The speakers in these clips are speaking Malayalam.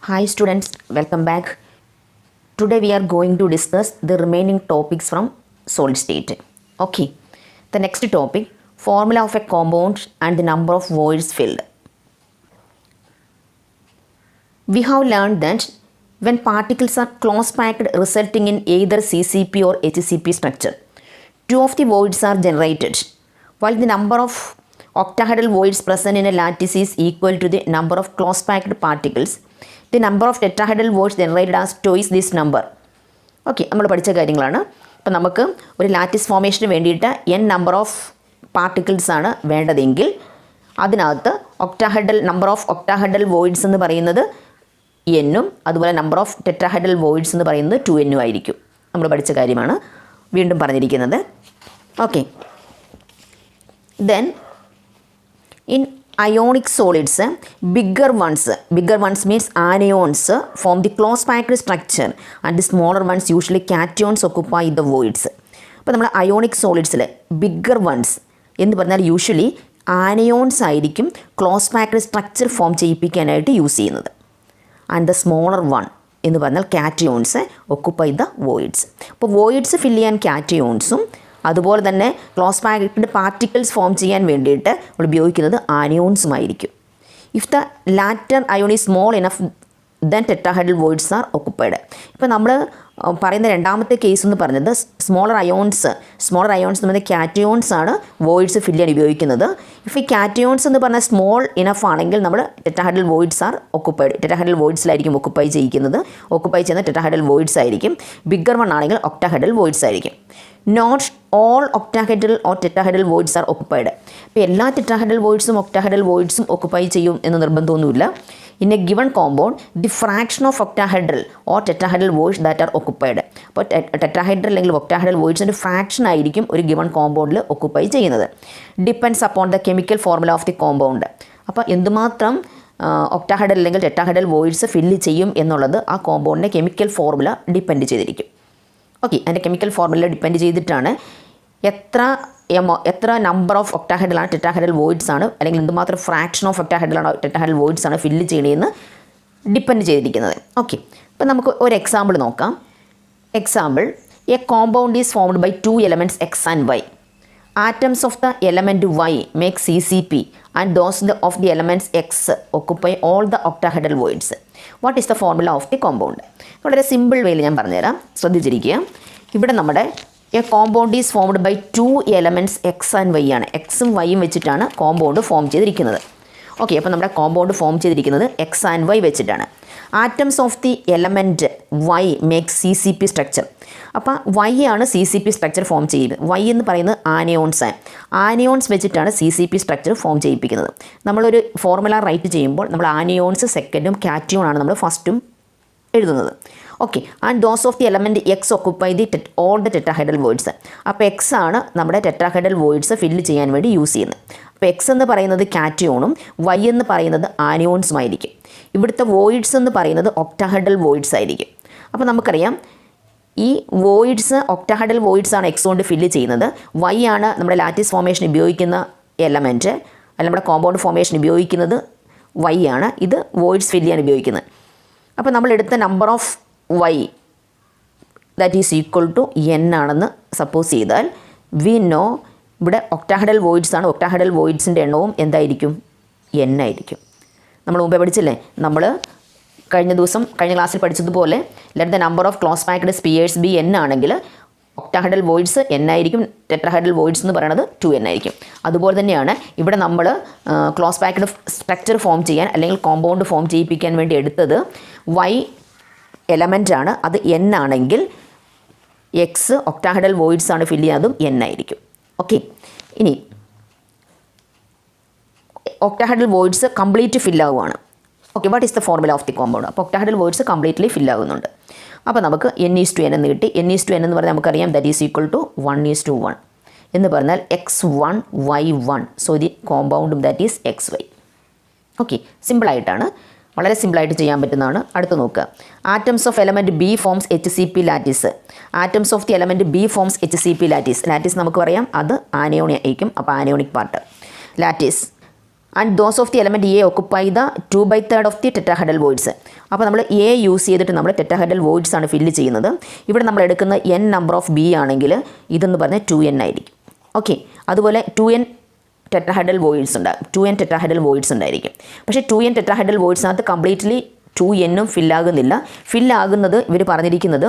Hi students, welcome back. Today we are going to discuss the remaining topics from solid state. Okay, the next topic, formula of a compound and the number of voids filled. We have learned that when particles are close packed resulting in either CCP or HCP structure, two of the voids are generated, while the number of octahedral voids present in a lattice is equal to the number of close packed particles. The number of tetrahedral voids generated as twice this number. Okay, നമ്മൾ പഠിച്ച കാര്യങ്ങളാണ്. അപ്പോൾ നമുക്ക് ഒരു ലാറ്റിസ് ഫോർമേഷന് വേണ്ടിയിട്ട് n നമ്പർ ഓഫ് പാർട്ടിക്കിൾസ് ആണ് വേണ്ടതെങ്കിൽ അതിനകത്ത് നമ്പർ ഓഫ് ഒക്ടാഹെഡ്രൽ വോയിഡ്സ് എന്ന് പറയുന്നത് എന്നും അതുപോലെ നമ്പർ ഓഫ് ടെട്രാഹെഡ്രൽ വോയിഡ്സ് എന്ന് പറയുന്നത് 2n ആയിരിക്കും. നമ്മൾ പഠിച്ച കാര്യമാണ് വീണ്ടും പറഞ്ഞിരിക്കുന്നത്. Okay, then in ionic solids, bigger ones means anions form the close packed structure and the smaller ones usually cations occupy the voids. അപ്പോൾ നമ്മൾ അയോണിക് സോളിഡ്സിൽ ബിഗ്ഗർ വൺസ് എന്ന് പറഞ്ഞാൽ യൂഷ്വലി ആനയോൺസ് ആയിരിക്കും ക്ലോസ് പാക്ഡ് സ്ട്രക്ചർ ഫോം ചെയ്യിപ്പിക്കാനായിട്ട് യൂസ് ചെയ്യുന്നത്. ആൻഡ് ദ സ്മോളർ വൺ എന്ന് പറഞ്ഞാൽ കാറ്റയോൺസ് ഒക്കുപ്പൈ ദ വോയിഡ്സ്. അപ്പോൾ വോയിഡ്സ് ഫില്ല് ചെയ്യാൻ കാറ്റയോൺസും അതുപോലെ തന്നെ ക്ലോസ് പാക്ഡ് പാർട്ടിക്കിൾസ് ഫോം ചെയ്യാൻ വേണ്ടിയിട്ട് നമ്മൾ ഉപയോഗിക്കുന്നത് ആനിയോൺസുമായിരിക്കും. If the latter ion is small enough then tetrahedral voids are occupied. ഇപ്പോൾ നമ്മൾ പറയുന്ന രണ്ടാമത്തെ കേസ് എന്ന് പറഞ്ഞത് സ്മോളർ അയോൺസ് എന്ന് പറയുന്നത് കാറ്റയോൺസ് ആണ് വോയിഡ്സ് ഫില്ല് ചെയ്യാൻ ഉപയോഗിക്കുന്നത്. ഇഫ് ഈ കാറ്റയോൺസ് എന്ന് പറഞ്ഞാൽ സ്മോൾ ഇനഫ് ആണെങ്കിൽ നമ്മൾ tetrahedral voids are occupied. Tetrahedral വോയിഡ്സിലായിരിക്കും ഒക്കുപ്പൈ ചെയ്യുന്ന ടെട്രാഹെഡ്രൽ വോയിഡ്സ് ആയിരിക്കും. ബിഗ്ഗർ വൺ ആണെങ്കിൽ ഒക്ടാഹെഡ്രൽ വോയിഡ്സ് ആയിരിക്കും. Not all octahedral or tetrahedral voids are occupied. ഇപ്പോൾ എല്ലാ ടെട്രാഹെഡ്രൽ വോയിഡ്സും ഒക്ടാഹെഡ്രൽ വോയിഡ്സും ഒക്കുപ്പൈ ചെയ്യും എന്ന് നിർബന്ധമൊന്നുമില്ല. In a given compound the fraction of octahedral or tetrahedral voids that are occupied. അപ്പോൾ ടെട്രാഹെഡ്രൽ അല്ലെങ്കിൽ ഒക്ടാഹെഡ്രൽ വോയിഡ്സിൻ്റെ ഫ്രാക്ഷൻ ആയിരിക്കും ഒരു ഗിവൺ കോമ്പൗണ്ടിൽ ഒക്കുപ്പൈ ചെയ്യുന്നത്. Depends upon the chemical formula of the compound. അപ്പോൾ എന്തുമാത്രം ഒക്ടാഹെഡ്രൽ അല്ലെങ്കിൽ ടെട്രാഹെഡ്രൽ വോയിഡ്സ് ഫില്ല് ചെയ്യും എന്നുള്ളത് ആ കോമ്പൗണ്ടിൻ്റെ കെമിക്കൽ ഫോർമുല ഡിപ്പെൻഡ് ചെയ്തിരിക്കും. ഓക്കെ, അതിൻ്റെ കെമിക്കൽ ഫോർമുല ഡിപ്പെൻഡ് ചെയ്തിട്ടാണ് എത്ര നമ്പർ ഓഫ് ഒക്ടാഹെഡ്രലാണ് ടെട്രാഹെഡ്രൽ വോയിഡ്സ് ആണ് അല്ലെങ്കിൽ എന്തുമാത്രം ഫ്രാക്ഷൻ ഓഫ് ഒക്ടാഹെഡ്രലാണ് ടെട്രാഹെഡ്രൽ വോയിഡ്സ് ആണ് ഫില്ല് ചെയ്യണമെന്ന് ഡിപ്പെൻഡ് ചെയ്തിരിക്കുന്നത്. ഓക്കെ, അപ്പോൾ നമുക്ക് ഒരു എക്സാമ്പിൾ നോക്കാം. Example, a compound is formed by 2 elements X and Y. Atoms of the element Y make CCP and those of the elements X occupy all the octahedral voids. What is the formula of the compound? വളരെ സിമ്പിൾ വേയിൽ ഞാൻ പറഞ്ഞുതരാം, ശ്രദ്ധിച്ചിരിക്കുക. ഇവിടെ നമ്മുടെ a compound is formed by 2 elements X and Y ആണ്. എക്സും വൈയും വെച്ചിട്ടാണ് കോമ്പൗണ്ട് ഫോം ചെയ്തിരിക്കുന്നത്. ഓക്കെ, അപ്പോൾ നമ്മുടെ കോമ്പൗണ്ട് ഫോം ചെയ്തിരിക്കുന്നത് എക്സ് ആൻഡ് വൈ വെച്ചിട്ടാണ്. Atoms of the element Y make CCP structure. അപ്പോൾ വൈ ആണ് CCP സ്ട്രക്ചർ ഫോം ചെയ്യുന്നത്. വൈ എന്ന് പറയുന്നത് ആനിയോൺസ് ആണ്. ആനിയോൺസ് വെച്ചിട്ടാണ് CCP സ്ട്രക്ചർ ഫോം ചെയ്യിപ്പിക്കുന്നത്. നമ്മളൊരു ഫോർമുല റൈറ്റ് ചെയ്യുമ്പോൾ നമ്മൾ ആനിയോൺസ് സെക്കൻഡും കാറ്റിയോൺ ആണ് നമ്മൾ ഫസ്റ്റും എഴുതുന്നത്. Okay, and those of the element X occupy the all the tetrahedral voids. അപ്പോൾ എക്സ് ആണ് നമ്മുടെ ടെട്രാഹെഡ്രൽ വോയിഡ്സ് ഫില്ല് ചെയ്യാൻ വേണ്ടി യൂസ് ചെയ്യുന്നത്. അപ്പോൾ എക്സ് എന്ന് പറയുന്നത് കാറ്റിയോണും വൈ എന്ന് പറയുന്നത് ആനിയോൺസുമായിരിക്കും. ഇവിടുത്തെ വോയിഡ്സ് എന്ന് പറയുന്നത് ഒക്ടാഹെഡ്രൽ വോയിഡ്സ് ആയിരിക്കും. അപ്പോൾ നമുക്കറിയാം ഈ വോയിഡ്സ് ഒക്ടാഹെഡ്രൽ വോയിഡ്സ് ആണ് എക്സ് കൊണ്ട് ഫില്ല് ചെയ്യുന്നത്. വൈ ആണ് നമ്മുടെ ലാറ്റിസ് ഫോർമേഷൻ ഉപയോഗിക്കുന്ന എലമെൻറ്റ്, അല്ല നമ്മുടെ കോമ്പൗണ്ട് ഫോർമേഷൻ ഉപയോഗിക്കുന്നത് വൈ ആണ്. ഇത് വോയിഡ്സ് ഫില്ല് ചെയ്യാൻ ഉപയോഗിക്കുന്നത്. അപ്പോൾ നമ്മളെടുത്ത number of Y that is equal to n ആണെന്ന് സപ്പോസ് ചെയ്താൽ വി നോ ഇവിടെ ഒക്ടാഹെഡ്രൽ വോയിഡ്സ് ആണ്. ഒക്ടാഹെഡ്രൽ വോയിഡ്സിൻ്റെ എണ്ണവും എന്തായിരിക്കും? n ആയിരിക്കും. നമ്മൾ മുമ്പേ പഠിച്ചില്ലേ, നമ്മൾ കഴിഞ്ഞ ക്ലാസ്സിൽ പഠിച്ചതുപോലെ let the number of close packed spheres be n ആണെങ്കിൽ ഒക്ടാഹെഡ്രൽ വോയിഡ്സ് n ആയിരിക്കും. ടെട്രാഹെഡ്രൽ വോയിഡ്സ് എന്ന് പറയുന്നത് 2n ആയിരിക്കും. അതുപോലെ തന്നെയാണ് ഇവിടെ നമ്മൾ ക്ലോസ് പാക്ഡ് സ്ട്രക്ചർ ഫോം ചെയ്യാൻ അല്ലെങ്കിൽ കോമ്പൗണ്ട് ഫോം ചെയ്യിപ്പിക്കാൻ വേണ്ടി എടുത്തത് വൈ എലമെൻ്റ് ആണ്. അത് n ആണെങ്കിൽ എക്സ് ഒക്ടാഹെഡ്രൽ വോയിഡ്സ് ആണ് ഫില്ല് ചെയ്യുന്നതും n ആയിരിക്കും. ഓക്കെ, ഇനി ഒക്ടാഹെഡ്രൽ വോയിഡ്സ് കംപ്ലീറ്റ് ഫില്ലാവുകയാണ്. Okay, what is the formula of the compound? അപ്പോൾ ഒക്ടാഹെഡ്രൽ വോയിഡ്സ് കംപ്ലീറ്റ്ലി ഫില്ലാകുന്നുണ്ട്. അപ്പോൾ നമുക്ക് n:n എന്ന് കിട്ടി. n:n എന്ന് പറഞ്ഞാൽ നമുക്കറിയാം ദാറ്റ് ഈസ് ഈക്വൽ ടു 1:1 എന്ന് പറഞ്ഞാൽ x1 y1. സോ ദി കോമ്പൗണ്ടും ദാറ്റ് ഈസ് xy. ഓക്കെ, സിമ്പിളായിട്ടാണ്, വളരെ സിമ്പിളായിട്ട് ചെയ്യാൻ പറ്റുന്നതാണ്. അടുത്ത് നോക്കുക. Atoms of element B forms HCP lattice. Atoms of the element B forms HCP lattice. Lattice നമുക്ക് പറയാം അത് ആനിയോണിക് ആയിരിക്കും. അപ്പോൾ anionic part lattice. and those of the element A occupy the 2/3 of the tetrahedral voids. അപ്പോൾ നമ്മൾ എ യൂസ് ചെയ്തിട്ട് നമ്മൾ ടെട്രാഹെഡ്രൽ വോയിഡ്സ് ആണ് ഫില്ല് ചെയ്യുന്നത്. ഇവിടെ നമ്മൾ എടുക്കുന്ന n നമ്പർ ഓഫ് ബി ആണെങ്കിൽ ഇതെന്ന് പറഞ്ഞാൽ 2n ആയിരിക്കും. ഓക്കെ, അതുപോലെ 2n ടെട്രാഹെഡ്രൽ വോയിഡ്സ് ഉണ്ടാകും, 2n ടെട്രാഹെഡ്രൽ വോയിഡ്സ് ഉണ്ടായിരിക്കും. പക്ഷേ 2n ടെട്രാഹെഡ്രൽ വോയിഡ്സിനകത്ത് കംപ്ലീറ്റ്ലി 2nഉം ഫില്ലാകുന്നില്ല. ഫില്ലാകുന്നത് ഇവർ പറഞ്ഞിരിക്കുന്നത്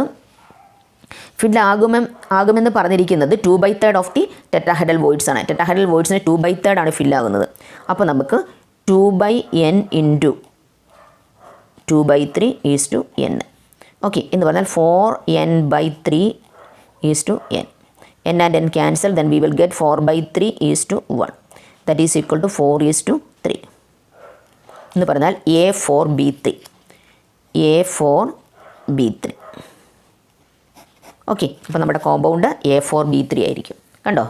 ആകുമെന്ന് പറഞ്ഞിരിക്കുന്നത് 2/3 ഓഫ് ദി ടെട്രാഹെഡ്രൽ വോയിഡ്സ് ആണ്. ടെട്രാഹെഡ്രൽ വോയിഡ്സിന് 2/3 ആണ് ഫില്ലാകുന്നത്. അപ്പോൾ നമുക്ക് 2/n ഇൻറ്റു 2/3 n. ഓക്കെ, എന്ന് പറഞ്ഞാൽ 4n/3 n. n and n cancel, then we will get 4/3 1. That is equal to 4:3. എന്ന് പറഞ്ഞാൽ A4B3. ഓക്കെ, അപ്പോൾ നമ്മുടെ കോമ്പൗണ്ട് A4B3 ആയിരിക്കും. കണ്ടോ,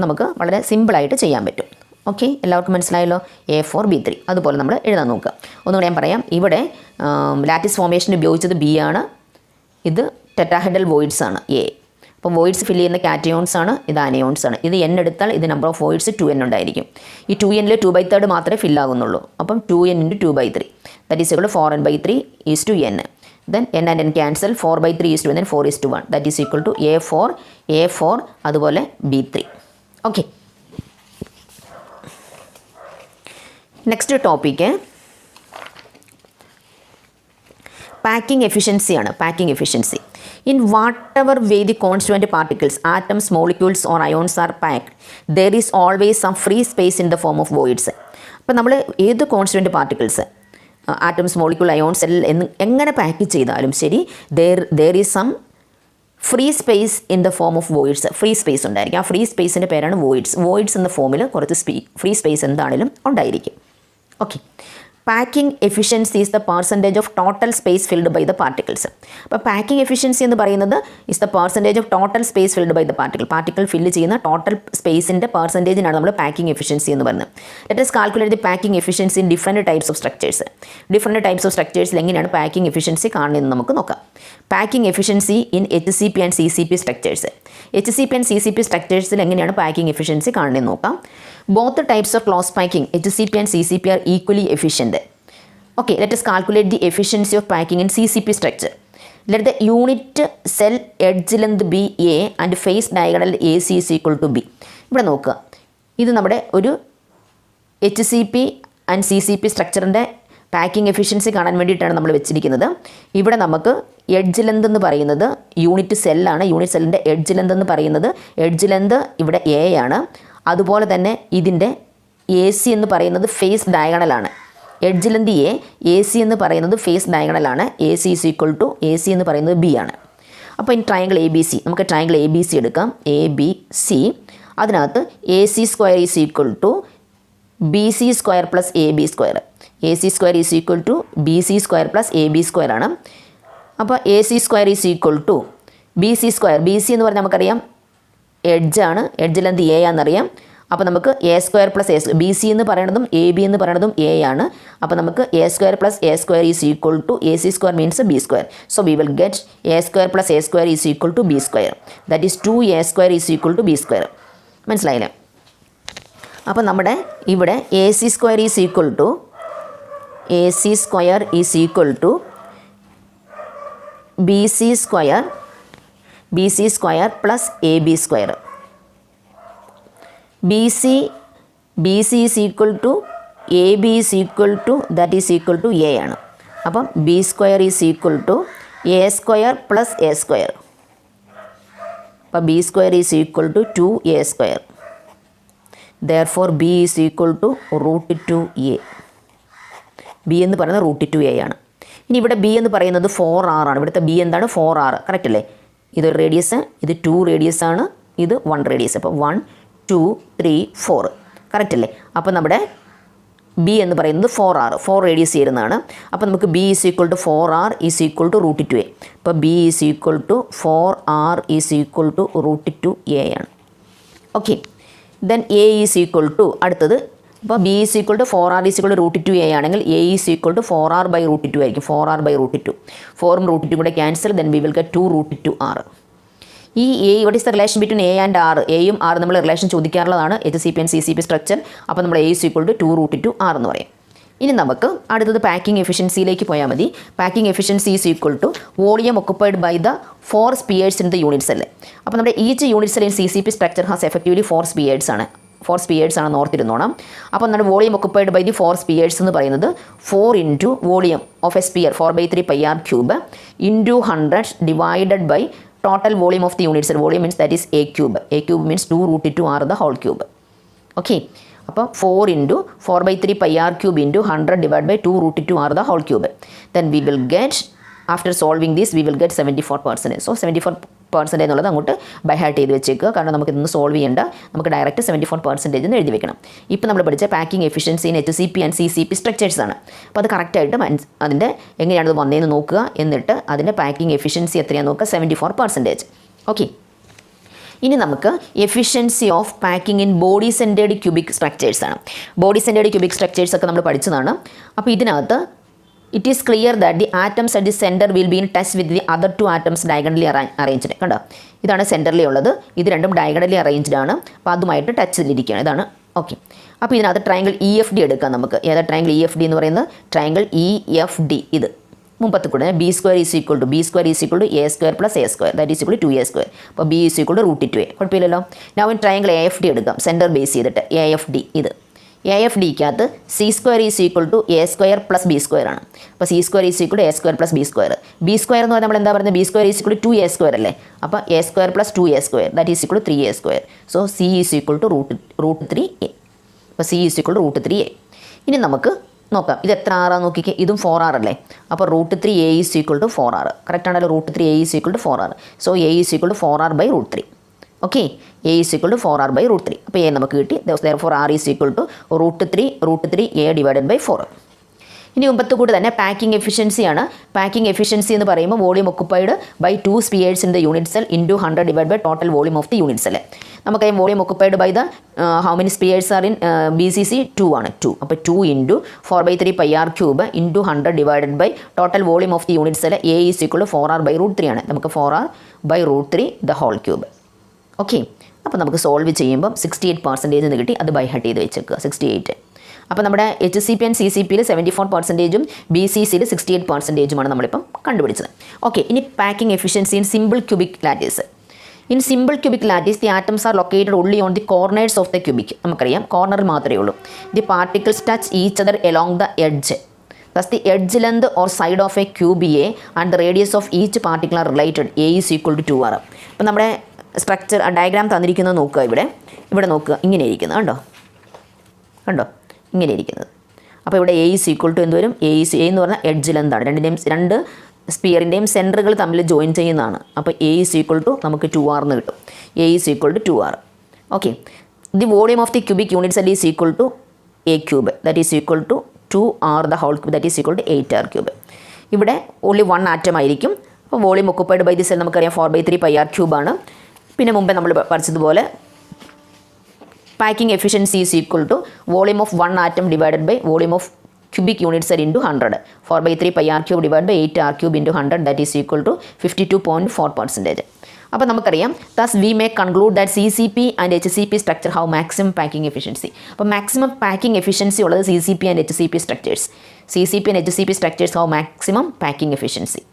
നമുക്ക് വളരെ സിമ്പിളായിട്ട് ചെയ്യാൻ പറ്റും. ഓക്കെ, എല്ലാവർക്കും മനസ്സിലായല്ലോ. A4B3 അതുപോലെ നമ്മൾ എഴുതാൻ നോക്കുക. ഒന്നുകൂടെ ഞാൻ പറയാം. ഇവിടെ ലാറ്റിസ് ഫോർമേഷൻ ഉപയോഗിച്ചത് B ആണ്, ഇത് ടെട്രാഹെഡ്രൽ വോയിഡ്സ് ആണ് A. അപ്പോൾ വോയിഡ്സ് ഫില്ല് ചെയ്യുന്ന കാറ്റയോൺസ് ആണ്, ഇത് ആനയോൺസ് ആണ്. ഇത് n എടുത്താൽ ഇത് നമ്പർ ഓഫ് വോയിഡ്സ് 2n ഉണ്ടായിരിക്കും. ഈ 2nൽ 2/3 മാത്രമേ ഫില്ലാകുന്നുള്ളൂ. അപ്പം 2n into 2/3 that is equal to 4n/3 n. Then n and n cancel, 4/3 and then 4:1. That is equal to A4 അതുപോലെ B3. Okay, next topic packing എഫിഷ്യൻസിയാണ്. Packing efficiency in whatever way the constituent particles, atoms, molecules or ions are packed, there is always some free space in the form of voids. അപ്പോൾ നമ്മൾ ഏത് constituent particles, atoms, molecule, ions എല്ലാം എങ്ങനെ പാക്ക് ചെയ്താലും ശരി, there is some free space in the form of voids. Free space ഉണ്ടായിരിക്കും. ആ ഫ്രീ സ്പേസിൻ്റെ പേരാണ് വോയിഡ്സ്. വോയിഡ്സ് എന്ന ഫോമിൽ കുറച്ച് ഫ്രീ സ്പേസ് എന്താണെങ്കിലും ഉണ്ടായിരിക്കും. Okay, packing efficiency is the percentage of total space filled by the particles. അപ്പോൾ പാക്കിംഗ് എഫിഷ്യൻസി എന്ന് പറയുന്നത് is the percentage of total space filled by the particle fill ചെയ്യുന്ന ടോട്ടൽ സ്പേസിൻ്റെ പെർസെൻറ്റേജിനാണ് നമ്മൾ പാക്കിംഗ് എഫിഷ്യൻസി എന്ന് പറയുന്നത്. Let us calculate the packing efficiency in different types of structures. Different types of സ്ട്രക്ചേഴ്സിൽ എങ്ങനെയാണ് പാക്കിംഗ് എഫിഷ്യൻസി കാണുന്നതെന്ന് നമുക്ക് നോക്കാം. Packing efficiency in HCP and CCP structures. HCP and CCP സ്ട്രക്ചേഴ്സിൽ എങ്ങനെയാണ് പാക്കിംഗ് എഫിഷ്യൻസി കാണുന്നതെന്ന് നോക്കാം. Both types of close packing HCP and CCP are equally efficient. Okay, let us calculate the efficiency of packing in CCP structure. Let the unit cell edge length be A and face diagonal AC is equal to B. ഇവിടെ നോക്കുക, ഇത് നമ്മുടെ ഒരു HCP ആൻഡ് CCP സ്ട്രക്ചറിൻ്റെ പാക്കിംഗ് എഫിഷ്യൻസി കാണാൻ വേണ്ടിയിട്ടാണ് നമ്മൾ വെച്ചിരിക്കുന്നത്. ഇവിടെ നമുക്ക് എഡ്ജ് ലെന്ത് എന്ന് പറയുന്നത് യൂണിറ്റ് സെല്ലാണ്. യൂണിറ്റ് സെല്ലിൻ്റെ എഡ്ജ് ലെന്ത് എന്ന് പറയുന്നത്, എഡ്ജ് ലെന്ത് ഇവിടെ A ആണ്. അതുപോലെ തന്നെ ഇതിൻ്റെ AC എന്ന് പറയുന്നത് ഫേസ് ഡയഗണലാണ്. എഡ്ജ് ലെന്ത് AC എന്ന് പറയുന്നത് ഫേസ് ഡയഗണലാണ്. AC is equal to AC എന്ന് പറയുന്നത് B ആണ്. അപ്പോൾ ഇനി ട്രയാങ്കിൾ ABC, നമുക്ക് ട്രയാങ്കിൾ ABC എടുക്കാം. ABC, അതിനകത്ത് AC square is equal to BC square plus AB square. AC square is equal to BC square plus AB square ആണ്. അപ്പോൾ AC square is equal to BC square. BC എന്ന് പറഞ്ഞാൽ നമുക്കറിയാം എഡ്ജാണ്, എഡ്ജ് ലെന്ത് A ആണെന്നറിയാം. അപ്പോൾ നമുക്ക് A സ്ക്വയർ പ്ലസ് BC എന്ന് പറയുന്നതും AB എന്ന് പറയുന്നതും A ആണ്. അപ്പോൾ നമുക്ക് A square plus A square is equal to AC square means B square. So we will get A square plus A square is equal to B square. That is 2A square is equal to B square. മനസ്സിലായില്ലേ? അപ്പോൾ നമ്മുടെ ഇവിടെ AC square is equal to BC square plus AB square. BC is equal to AB is equal to that is equal to A ആണ്. അപ്പം B square is equal to A square plus A square. അപ്പം B square is equal to 2A square. therefore B is equal to √2A. B എന്ന് പറയുന്നത് √2A ആണ്. ഇനി ഇവിടെ B എന്ന് പറയുന്നത് 4R ആണ്. ഇവിടുത്തെ B എന്താണ്? 4R. കറക്റ്റ് അല്ലേ? ഇതൊരു റേഡിയസ്, ഇത് 2 റേഡിയസ് ആണ്, ഇത് 1 റേഡിയസ്. അപ്പോൾ 1 2 3 4 കറക്റ്റ് അല്ലേ? അപ്പോൾ നമ്മുടെ B എന്ന് പറയുന്നത് 4R, 4 റേഡിയസ് ചേരുന്നതാണ്. അപ്പോൾ നമുക്ക് B is equal to 4R is equal to √2A. അപ്പോൾ B is equal to 4R is equal to √2A ആണ്. Okay, then A is equal to അടുത്തത്. അപ്പോൾ B is equal to 4R is equal to √2A ആണെങ്കിൽ A is equal to 4R by √2 ആയിരിക്കും. 4R ബൈ √2, 4ഉം √2 കൂടെ cancel, then we will get 2√2R. ഈ A, what is the relation between A and R? എയും R നമ്മൾ റിലേഷൻ ചോദിക്കാറുള്ളതാണ് HCP ആൻഡ് CCP സ്ട്രക്ചർ. അപ്പോൾ നമ്മൾ A is equal to 2√2R എന്ന് പറയും. ഇനി നമുക്ക് അടുത്തത് പാക്കിംഗ് എഫിഷ്യൻസിയിലേക്ക് പോയാൽ മതി. Packing efficiency is equal to volume occupied by the 4 spheres in the unit cell. അപ്പോൾ നമ്മുടെ each unit cell in CCP structure has effectively 4 spheres ആണ് ഓർത്തിരുന്നോണം. അപ്പോൾ നമ്മുടെ volume occupied by the 4 spheres എന്ന് പറയുന്നത് 4 into volume of a sphere 4/3 πr cube into 100 divided by total volume of the unit cell. Volume means that is a cube. A cube means 2√2r the whole cube. Okay. അപ്പോൾ 4 ഇൻറ്റു 4/3 πr cube into 100 divide by 2√2r the whole cube. Then we will get, after solving this, we will get 74%. So 74% എന്നുള്ളത് അങ്ങോട്ട് ബൈ ഹാർട്ട് ചെയ്ത് വെച്ചേക്കുക. കാരണം നമുക്ക് ഇതൊന്ന് സോൾവ് ചെയ്യേണ്ട, നമുക്ക് ഡയറക്റ്റ് 74% എന്ന് എഴുതി വെക്കണം. ഇപ്പോൾ നമ്മൾ പഠിച്ച packing efficiency in HCP and CCP structures ആണ്. അപ്പോൾ അത് കറക്റ്റായിട്ട് അതിൻ്റെ എങ്ങനെയാണത് വന്നതെന്ന് നോക്കുക. എന്നിട്ട് അതിൻ്റെ പാക്കിംഗ് എഫിഷ്യൻസി എത്രയാണെന്ന് നോക്കുക, 74%. ഓക്കെ. ഇനി നമുക്ക് efficiency of packing in body centred cubic structures ആണ്. ബോഡി സെൻറ്റേർഡ് ക്യൂബിക് സ്ട്രക്ചേഴ്സ് ഒക്കെ നമ്മൾ പഠിച്ചതാണ്. അപ്പോൾ ഇതിനകത്ത് it is clear that the atoms at the center will be in touch with the other 2 atoms diagonally arranged. കണ്ടോ, ഇതാണ് സെൻറ്ററിൽ ഉള്ളത്, ഇത് രണ്ടും ഡയഗണലി അറേഞ്ച്ഡ് ആണ്. അപ്പോൾ അതുമായിട്ട് ടച്ചിലിരിക്കുകയാണ്. ഇതാണ് ഓക്കെ. അപ്പോൾ ഇതിനകത്ത് ട്രയാങ്കിൾ EFD എടുക്കാം നമുക്ക്. ഏതാ ട്രയാങ്കിൾ EFD എന്ന് പറയുന്നത്? Triangle EFD. ഇത് മുമ്പത്ത് കൂടെ B² is equal to A² plus A², that is equal to 2A². അപ്പോൾ B is equal to √2A. കുഴപ്പമില്ലല്ലോ. ഞാൻ ട്രയാങ്കിൾ AFD എടുക്കാം, സെൻറ്റർ ബേസ് ചെയ്തിട്ട് AFD. ഇത് AFDക്കകത്ത് C² is equal to A² plus B² ആണ്. അപ്പോൾ C² is equal to A² plus B². B² എന്ന് പറഞ്ഞാൽ നമ്മൾ എന്താ പറയുന്നത്? B² is equal to 2A² അല്ലേ? അപ്പോൾ A² plus 2A², that is equal to 3A². So C is equal to √3A. അപ്പോൾ C is equal to √3A. ഇനി നമുക്ക് നോക്കാം, ഇത് എത്ര ആറാന്ന് നോക്കിക്കേ. ഇതും 4R അല്ലേ? അപ്പോൾ √3A is equal to 4R. Correct ആണല്ലോ? √3A is equal to 4R. So A is equal to 4R by √3. Okay. A is equal to 4R by √3. അപ്പോൾ A നമുക്ക് കിട്ടി. therefore R is equal to √3A divided by 4. ഇനി മുമ്പത്തെ കൂടി തന്നെ പാക്കിംഗ് എഫിഷ്യൻസിയാണ്. പാക്കിംഗ് എഫിഷ്യൻസി എന്ന് പറയുമ്പോൾ volume occupied by 2 spheres in the unit cell into 100 divide by total volume of the unit cell. നമുക്കറിയാം volume occupied by the how many spheres are in BCC 2 ആണ്. 2. അപ്പോൾ 2 into 4/3 πr cube into 100 divided by total volume of the unit cell. A is equal to 4R by √3 ആണ്. നമുക്ക് 4R by √3 the whole cube. Okay. അപ്പോൾ നമുക്ക് സോൾവ് ചെയ്യുമ്പം 68% എന്ന് കിട്ടി. അത് ബൈ ഹാർട്ട് ചെയ്ത് വെച്ചേക്കുക, 68. അപ്പോൾ നമ്മുടെ HCP ആൻഡ് CCPയിൽ 74%, BCCയിൽ 68%മാണ് നമ്മളിപ്പം കണ്ടുപിടിച്ചത്. ഓക്കെ. ഇനി packing efficiency in simple cubic lattice. In simple cubic lattice the atoms are located only on the corners of the cubic. നമുക്കറിയാം കോർണറിൽ മാത്രമേ ഉള്ളൂ. The particles touch each other along the edge. Thus the edge length or side of a cube A and the radius of each particle are related. A is equal to 2R. അപ്പോൾ നമ്മുടെ സ്ട്രക്ചർ ഡയഗ്രാം തന്നിരിക്കുന്നത് നോക്കുക. ഇവിടെ നോക്കുക, ഇങ്ങനെ ഇരിക്കുന്നത് കണ്ടോ ഇങ്ങനെ ഇരിക്കുന്നത്. അപ്പോൾ ഇവിടെ A ഈസ് ഈക്വൽ ടു എന്ത് വരും? A എന്ന് പറഞ്ഞാൽ എഡ്ജ് ലെന്താണ്. രണ്ട് സ്പിയറിൻ്റെയും സെൻറ്ററുകൾ തമ്മിൽ ജോയിൻ ചെയ്യുന്നതാണ്. അപ്പോൾ A ഈസ് ഈക്വൽ ടു നമുക്ക് 2R എന്ന് കിട്ടും. A is equal to 2R. Okay. The volume of the cubic unit cell is equal to A cube, that is equal to 2R the whole cube, that is equal to 8R cube. ഇവിടെ ഓൺലി 1 ആറ്റം ആയിരിക്കും. അപ്പോൾ volume occupied by the cell നമുക്കറിയാം 4/3 πr ക്യൂബാണ്. പിന്നെ മുമ്പേ നമ്മൾ പഠിച്ചതുപോലെ packing efficiency is equal to volume of 1 atom divided by volume of cubic unit cell into 100. 4/3 πr cube divide by 8R cube into 100, that is equal to 52.4%. അപ്പോൾ നമുക്കറിയാം thus we may conclude that CCP and HCP structure have maximum packing efficiency. അപ്പോൾ മാക്സിമം പാക്കിംഗ് എഫിഷ്യൻസി ഉള്ളത് CCP and HCP structures. CCP and HCP structures have maximum packing efficiency.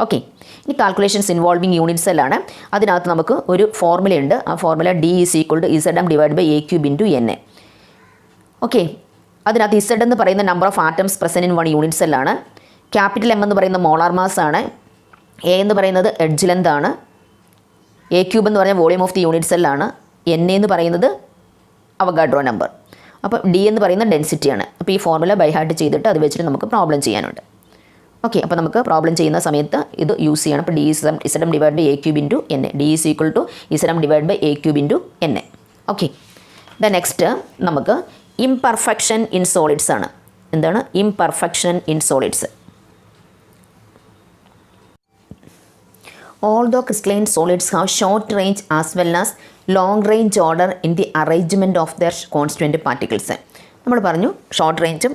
ഓക്കെ. ഇനി കാൽക്കുലേഷൻസ് ഇൻവോൾവിങ് യൂണിറ്റ് സെല്ലാണ്. അതിനകത്ത് നമുക്ക് ഒരു ഫോർമുലയുണ്ട്. ആ formula D is equal to ZM divide by A cube into NA. Okay. അതിനകത്ത് Z എന്ന് പറയുന്ന number of atoms present in 1 unit സെല്ലാണ്. ക്യാപിറ്റൽ M എന്ന് പറയുന്ന മോളാർ മാസ് ആണ്. A എന്ന് പറയുന്നത് എഡ്ജ് ലെന്ത് ആണ്. A ക്യൂബ് എന്ന് പറഞ്ഞാൽ വോളിയം ഓഫ് ദി യൂണിറ്റ് സെല്ലാണ്. NA എന്ന് പറയുന്നത് അവഗാഡ്രോ നമ്പർ. അപ്പോൾ D എന്ന് പറയുന്ന ഡെൻസിറ്റിയാണ്. അപ്പോൾ ഈ ഫോർമുല ബൈ ഹാർട്ട് ചെയ്തിട്ട് അത് വെച്ചിട്ട് നമുക്ക് പ്രോബ്ലം ചെയ്യാനുണ്ട്. ഓക്കെ. അപ്പോൾ നമുക്ക് പ്രോബ്ലം ചെയ്യുന്ന സമയത്ത് ഇത് യൂസ് ചെയ്യണം. അപ്പോൾ D ZM divide by A cube into NA. D is equal to ZM divide by A cube into NA. Okay. The next നമുക്ക് ഇംപെർഫെക്ഷൻ ഇൻ സോളിഡ്സ് ആണ്. എന്താണ് imperfection in solids? Although crystalline solids have short range as well as long range order in the arrangement of their constituent particles. നമ്മൾ പറഞ്ഞു short റേഞ്ചും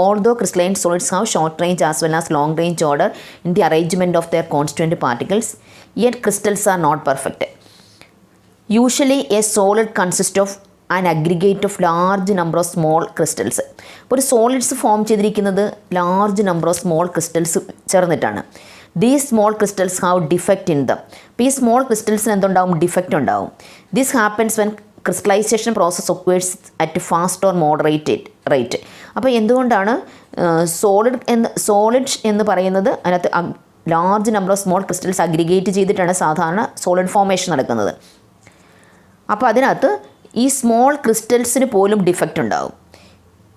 although crystalline solids have short range as well as long range order in the arrangement of their constituent particles, yet crystals are not perfect. Usually a solid consists of an aggregate of large number of small crystals. അപ്പോൾ ഒരു സോളിഡ്സ് ഫോം ചെയ്തിരിക്കുന്നത് large number of small crystals ചേർന്നിട്ടാണ്. These small crystals have defect in them. അപ്പോൾ ഈ സ്മോൾ ക്രിസ്റ്റൽസിന് എന്തുണ്ടാവും? ഡിഫക്റ്റ് ഉണ്ടാവും. This happens when crystallisation process occurs at fast or moderate rate. അപ്പോൾ എന്തുകൊണ്ടാണ് സോളിഡ് എന്ന് പറയുന്നത്? അതിനകത്ത് large number of small crystals aggregate ചെയ്തിട്ടാണ് സാധാരണ സോളിഡ് ഫോർമേഷൻ നടക്കുന്നത്. അപ്പോൾ അതിനകത്ത് ഈ സ്മോൾ ക്രിസ്റ്റൽസിന് പോലും ഡിഫക്റ്റ് ഉണ്ടാവും.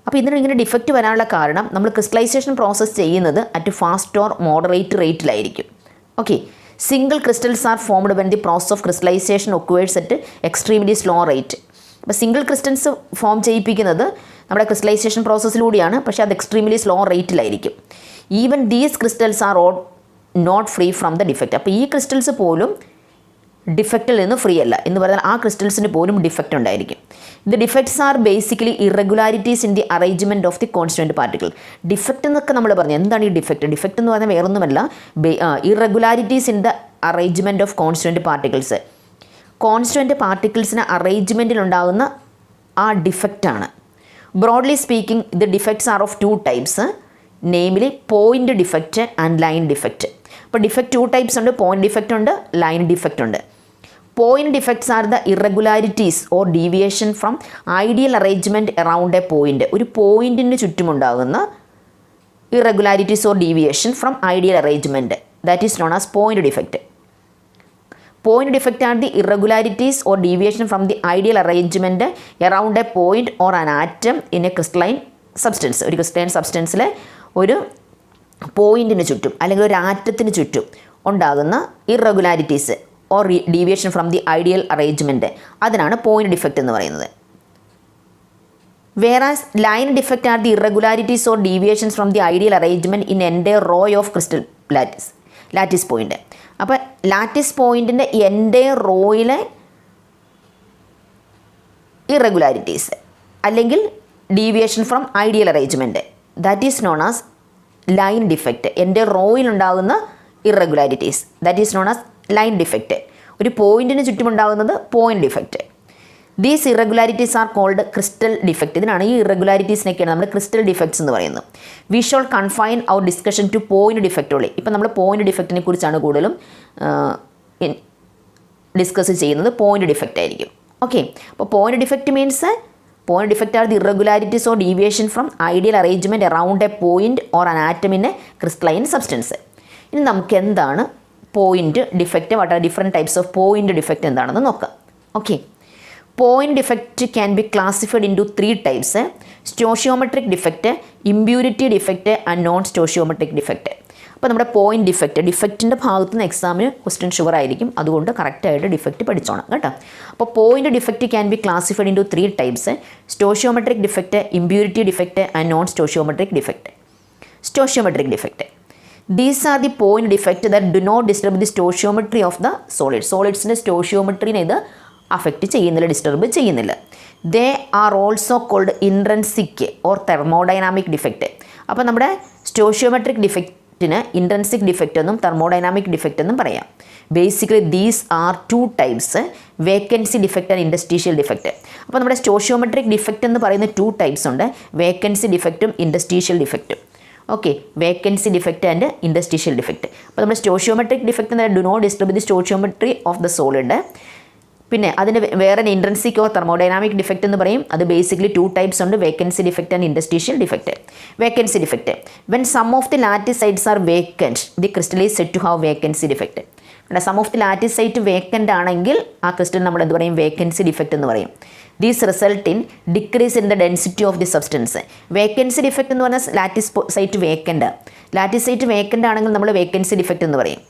അപ്പോൾ ഇതിനിങ്ങനെ ഡിഫക്റ്റ് വരാനുള്ള കാരണം നമ്മൾ ക്രിസ്റ്റലൈസേഷൻ പ്രോസസ്സ് ചെയ്യുന്നത് അറ്റ് ഫാസ്റ്റ് ഓർ മോഡറേറ്റ് റേറ്റിലായിരിക്കും. Okay, single crystals are formed when the process of crystallisation occurs at extremely slow rate. അപ്പോൾ സിംഗിൾ ക്രിസ്റ്റൽസ് ഫോം ചെയ്യിപ്പിക്കുന്നത് നമ്മുടെ ക്രിസ്റ്റലൈസേഷൻ പ്രോസസ്സിലൂടെയാണ്, പക്ഷേ അത് എക്സ്ട്രീംലി സ്ലോ റേറ്റിലായിരിക്കും. Even these crystals are not free from the defect. അപ്പോൾ ഈ ക്രിസ്റ്റൽസ് പോലും ഡിഫക്റ്റിൽ നിന്ന് ഫ്രീ അല്ല എന്ന് പറഞ്ഞാൽ ആ ക്രിസ്റ്റൽസിന് പോലും ഡിഫക്റ്റ് ഉണ്ടായിരിക്കും. The defects are basically irregularities in the arrangement of the constituent particle. Defect എന്നൊക്കെ നമ്മൾ പറഞ്ഞു. എന്താണ് ഈ ഡിഫക്റ്റ്? ഡിഫക്റ്റ് എന്ന് പറഞ്ഞാൽ വേറൊന്നുമല്ല, irregularities in the arrangement of constituent particles. Constituent പാർട്ടിക്കിൾസിന് അറേഞ്ച്മെൻറ്റിലുണ്ടാകുന്ന ആ ഡിഫക്റ്റാണ്. Broadly speaking the defects are of 2 types, namely point defect and line defect. അപ്പോൾ ഡിഫക്റ്റ് 2 types ഉണ്ട്. പോയിൻ്റ് ഡിഫക്റ്റ് ഉണ്ട്, ലൈൻ ഡിഫക്റ്റ് ഉണ്ട്. Point defects are the irregularities or deviation from ideal arrangement around a point. ഒരു പോയിൻറ്റിന് ചുറ്റുമുണ്ടാകുന്ന irregularities or deviation from ideal arrangement, that is known as point defect. Point defect are the irregularities or deviation from the ideal arrangement around a point or an atom in a crystalline substance. ഒരു ക്രിസ്റ്റലൈൻ സബ്സ്റ്റൻസിലെ ഒരു പോയിൻറ്റിന് ചുറ്റും അല്ലെങ്കിൽ ഒരു ആറ്റത്തിന് ചുറ്റും ഉണ്ടാകുന്ന irregularities or deviation from the ideal arrangement, അതിനാണ് പോയിൻ്റ് ഡിഫക്റ്റ് എന്ന് പറയുന്നത്. Whereas line defect are the irregularities or deviations from the ideal arrangement in entire row of crystal lattice point. അപ്പോൾ ലാറ്റിസ് പോയിൻറ്റിൻ്റെ എൻ്റയർ റോയിലെ ഇറഗുലാരിറ്റീസ് അല്ലെങ്കിൽ deviation from ideal arrangement, that is known as line defect. എൻ്റെ റോയിലുണ്ടാകുന്ന irregularities, that is known as line defect. ഒരു പോയിൻറ്റിന് ചുറ്റുമുണ്ടാകുന്നത് point defect. These irregularities are called crystal defect. ഇതിനാണ് ഈ ഇറഗുലാരിറ്റീസിനൊക്കെയാണ് നമ്മൾ ക്രിസ്റ്റൽ ഡിഫക്ട്സ് എന്ന് പറയുന്നത്. We should confine our discussion to point defect only. ഇപ്പം നമ്മൾ പോയിൻ്റ് ഡിഫക്റ്റിനെ കുറിച്ചാണ് കൂടുതലും ഡിസ്കസ് ചെയ്യുന്നത്. പോയിൻ്റ് ഡിഫക്റ്റ് ആയിരിക്കും. ഓക്കെ, അപ്പോൾ point defect means point defect are the irregularities or deviation from ideal arrangement around a point or an atom in a crystalline substance. ഇനി നമുക്ക് എന്താണ് point defect, what are different types of point defect എന്താണെന്ന് നോക്കാം. Okay, point defect can be classified into 3 types: stoichiometric defect, impurity defect and non stoichiometric defect. അപ്പോൾ നമ്മുടെ പോയിൻ്റ് ഡിഫക്റ്റിൻ്റെ ഭാഗത്ത് നിന്ന് എക്സാമിന് ക്വസ്റ്റ്യൻ ഷുവർ ആയിരിക്കും. അതുകൊണ്ട് കറക്റ്റായിട്ട് ഡിഫക്റ്റ് പഠിച്ചോണം കേട്ടോ. അപ്പോൾ point defect can be classified into 3 types: stoichiometric defect, impurity defect and non stoichiometric defect. Stoichiometric defect, these are the point defect that do not disturb the stoichiometry of the solid. സോളിഡ്സിൻ്റെ സ്റ്റോഷിയോമെട്രീനെ ഇത് അഫക്റ്റ് ചെയ്യുന്നില്ല, ഡിസ്റ്റർബ് ചെയ്യുന്നില്ല. They are also called intrinsic or thermodynamic defect. അപ്പോൾ നമ്മുടെ സ്റ്റോഷിയോമെട്രിക് ഡിഫക്റ്റിന് ഇൻട്രൻസിക് ഡിഫക്റ്റ് എന്നും തെർമോഡൈനാമിക് ഡിഫക്റ്റ് എന്നും പറയാം. Basically these are 2 types: vacancy defect and interstitial defect. അപ്പോൾ നമ്മുടെ സ്റ്റോഷിയോമെട്രിക് ഡിഫക്റ്റ് എന്ന് പറയുന്ന 2 types ഉണ്ട്: വേക്കൻസി ഡിഫക്റ്റും ഇൻഡസ്ട്രീഷ്യൽ ഡിഫക്റ്റും. Okay, vacancy defect and interstitial defect. അപ്പോൾ നമ്മുടെ സ്റ്റോഷിയോമെട്രിക് ഡിഫക്റ്റ് എന്ന് do not disturb the stoichiometry of the solid. പിന്നെ അതിന് വേറെ ഇൻട്രൻസിക് ഓർ തെർമോഡൈനാമിക് ഡിഫക്റ്റ് എന്ന് പറയും. അത് ബേസിക്കലി 2 types ഉണ്ട്: vacancy defect and interstitial defect. Vacancy defect, when some of the lattice sites are vacant the crystal is said to have vacancy defect. Some of the lattice site vacant ആണെങ്കിൽ ആ ക്രിസ്റ്റൽ നമ്മൾ എന്ത് പറയും? വേക്കൻസി ഡിഫക്റ്റ് എന്ന് പറയും. These result in decrease in the density of the substance. Vacancy defect എന്ന് പറഞ്ഞാൽ lattice site vacant. Lattice site vacant ആണെങ്കിൽ നമ്മൾ വേക്കൻസി ഡിഫക്റ്റ് എന്ന് പറയും.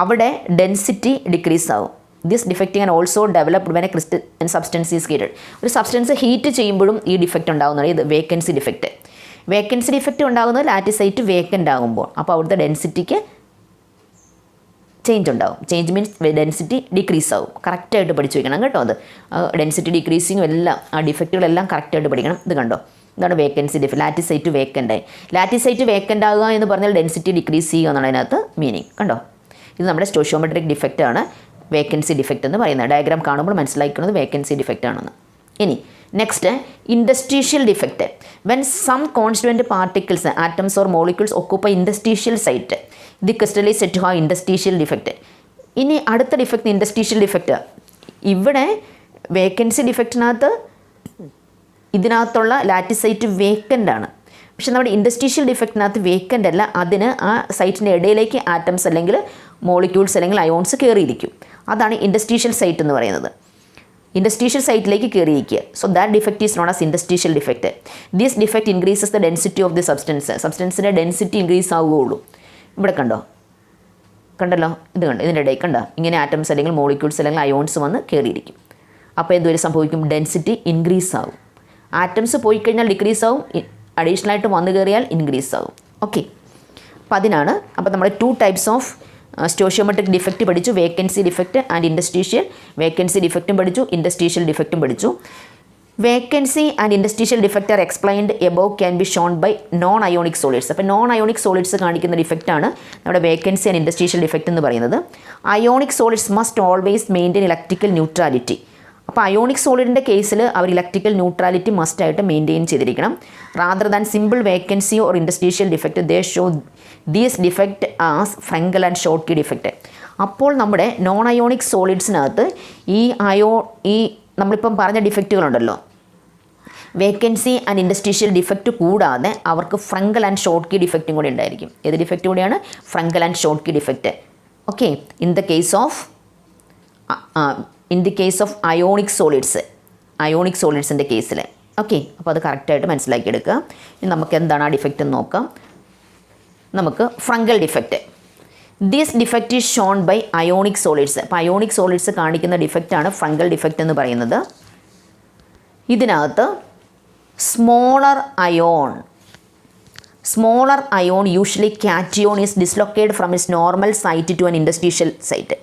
അവിടെ ഡെൻസിറ്റി ഡിക്രീസ് ആവും. This defect can also developed when a crystal substance is heated. ഒരു സബ്സ്റ്റൻസ് ഹീറ്റ് ചെയ്യുമ്പോഴും ഈ ഡിഫക്റ്റ് ഉണ്ടാകുന്നതാണ് ഇത് വേക്കൻസി ഡിഫക്റ്റ്. വേക്കൻസി ഡിഫക്റ്റ് ഉണ്ടാകുന്നത് ലാറ്റിസ് സൈറ്റ് വേക്കൻ്റ് ആകുമ്പോൾ. അപ്പോൾ അവിടുത്തെ ഡെൻസിറ്റിക്ക് ചേഞ്ച് ഉണ്ടാവും. ചേഞ്ച് മീൻസ് ഡെൻസിറ്റി ഡിക്രീസ് ആവും. കറക്റ്റായിട്ട് പഠിച്ചു വയ്ക്കണം കേട്ടോ. അത് ഡെൻസിറ്റി ഡിക്രീസിങ്ങും എല്ലാം ആ ഡിഫക്റ്റുകളെല്ലാം കറക്റ്റായിട്ട് പഠിക്കണം. ഇത് കണ്ടോ, ഇതാണ് vacancy defect. Lattice site vacant ആയി. ലാറ്റിസ് സൈറ്റ് വേക്കൻ്റ് ആകുക എന്ന് പറഞ്ഞാൽ ഡെൻസിറ്റി ഡിക്രീസ് ചെയ്യുക എന്നാണ് അതിനകത്ത് മീനിങ്. കണ്ടോ, ഇത് നമ്മുടെ സ്റ്റോഷിയോമെട്രിക് ഡിഫക്റ്റ് ആണ് വേക്കൻസി ഡിഫക്റ്റ് എന്ന് പറയുന്നത്. ഡയഗ്രാം കാണുമ്പോൾ മനസ്സിലാക്കുന്നത് വേക്കൻസി ഡിഫക്റ്റ് ആണെന്ന്. ഇനി Next, interstitial defect. When some constituent particles, atoms or molecules occupy interstitial site, the crystal is said to have interstitial defect. ഇനി അടുത്ത ഡിഫക്റ്റ് ഇൻഡസ്ട്രീഷ്യൽ ഡിഫക്റ്റ്. ഇവിടെ വേക്കൻസി ഡിഫക്റ്റിനകത്ത് ഇതിനകത്തുള്ള ലാറ്റിസൈറ്റ് വേക്കൻ്റ് ആണ്. പക്ഷെ നമ്മുടെ ഇൻഡസ്ട്രീഷ്യൽ ഡിഫക്റ്റിനകത്ത് വേക്കൻ്റ് അല്ല, അതിന് ആ സൈറ്റിൻ്റെ ഇടയിലേക്ക് ആറ്റംസ് അല്ലെങ്കിൽ മോളിക്യൂൾസ് അല്ലെങ്കിൽ അയോൺസ് കയറിയിരിക്കും. അതാണ് ഇൻഡസ്ട്രീഷ്യൽ സൈറ്റ് എന്ന് പറയുന്നത്. ഇൻഡസ്ട്രീഷ്യൽ സൈറ്റിലേക്ക് കയറിയിരിക്കുക. So that defect is known as interstitial defect. This defect increases the density of the substance. സബ്സ്റ്റൻസിൻ്റെ ഡെൻസിറ്റി ഇൻക്രീസ് ആവുകയുള്ളൂ. ഇവിടെ കണ്ടല്ലോ, ഇത് കണ്ടോ, ഇതിൻ്റെ ഇടയിൽ കണ്ടോ, ഇങ്ങനെ ആറ്റംസ് അല്ലെങ്കിൽ മോളിക്യൂൾസ് അല്ലെങ്കിൽ അയോൺസ് വന്ന് കയറിയിരിക്കും. അപ്പോൾ എന്തുവരെ സംഭവിക്കും? ഡെൻസിറ്റി ഇൻക്രീസ് ആവും. ആറ്റംസ് പോയി കഴിഞ്ഞാൽ ഡിക്രീസ് ആവും, അഡീഷണലായിട്ട് വന്നു കയറിയാൽ ഇൻക്രീസ് ആവും. ഓക്കെ, അപ്പോൾ അതിനാണ്. അപ്പോൾ നമ്മൾ 2 types ഓഫ് സ്റ്റോഷിയോമെട്രിക് ഡിഫക്റ്റ് പഠിച്ചു. Vacancy defect and interstitial. Vacancy ഡിഫക്റ്റും പഠിച്ചു, ഇൻഡസ്ട്രീഷ്യൽ ഡിഫക്റ്റും പഠിച്ചു. Vacancy and interstitial defect are explained above can be shown by non ionic solids. അപ്പോൾ നോൺ അയോണിക് സോളിഡ്സ് കാണിക്കുന്ന ഡിഫക്റ്റാണ് നമ്മുടെ വേക്കൻസി ആൻഡ് ഇൻഡസ്ട്രീഷ്യൽ ഡിഫക്റ്റ് എന്ന് പറയുന്നത്. Ionic solids must always maintain electrical neutrality. അപ്പോൾ അയോണിക് സോളിഡിൻ്റെ കേസിൽ അവർ ഇലക്ട്രിക്കൽ ന്യൂട്രാലിറ്റി മസ്റ്റായിട്ട് മെയിൻറ്റെയിൻ ചെയ്തിരിക്കണം. Rather than simple vacancy or interstitial defect they show these defect as ഫ്രങ്കൽ and Schottky defect. അപ്പോൾ നമ്മുടെ നോൺ അയോണിക് സോളിഡ്സിനകത്ത് ഈ നമ്മളിപ്പം പറഞ്ഞ ഡിഫക്റ്റുകളുണ്ടല്ലോ, വേക്കൻസി ആൻഡ് ഇൻഡസ്ട്രീഷ്യൽ ഡിഫക്റ്റ് കൂടാതെ അവർക്ക് ഫ്രങ്കൽ ആൻഡ് ഷോട്ട്കി ഡിഫക്റ്റും കൂടി ഉണ്ടായിരിക്കും. ഏത് ഡിഫക്റ്റ് കൂടിയാണ്? Frenkel and Schottky defect. Okay, in the case of ionic സോളിഡ്സിൻ്റെ കേസിൽ. ഓക്കെ, അപ്പോൾ അത് കറക്റ്റായിട്ട് മനസ്സിലാക്കിയെടുക്കുക. ഇനി നമുക്ക് എന്താണ് ആ ഡിഫക്റ്റ് എന്ന് നോക്കാം. നമുക്ക് Frenkel defect. This defect is shown by ionic solids. അപ്പോൾ അയോണിക് സോളിഡ്സ് കാണിക്കുന്ന ഡിഫക്റ്റാണ് ഫ്രങ്കൽ ഡിഫക്റ്റ് എന്ന് പറയുന്നത്. ഇതിനകത്ത് smaller ion usually cation is dislocate from its normal site to an interstitial site.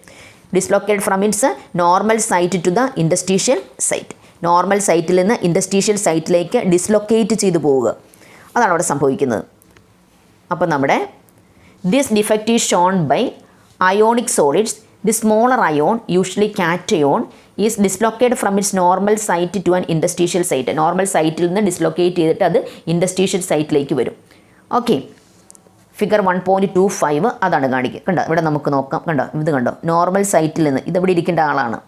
Dislocate from its normal site to the interstitial site. Normal സൈറ്റിൽ നിന്ന് ഇൻഡസ്ട്രീഷ്യൽ സൈറ്റിലേക്ക് ഡിസ്ലൊക്കേറ്റ് ചെയ്തു പോവുക, അതാണ് അവിടെ സംഭവിക്കുന്നത്. അപ്പോൾ നമ്മുടെ this defect is shown by ionic solids. The smaller ion usually cation is dislocate from its normal site to an interstitial site. Normal സൈറ്റിൽ നിന്ന് ഡിസ്ലൊക്കേറ്റ് ചെയ്തിട്ട് അത് ഇൻഡസ്ട്രീഷ്യൽ സൈറ്റിലേക്ക് വരും. ഓക്കെ, ഫിഗർ 1.25 അതാണ് കാണിക്കുക. കണ്ടോ, ഇവിടെ നമുക്ക് നോക്കാം. കണ്ടോ, ഇത് കണ്ടോ, നോർമൽ സൈറ്റിൽ നിന്ന് ഇതിവിടെ ഇരിക്കേണ്ട ആളാണ്.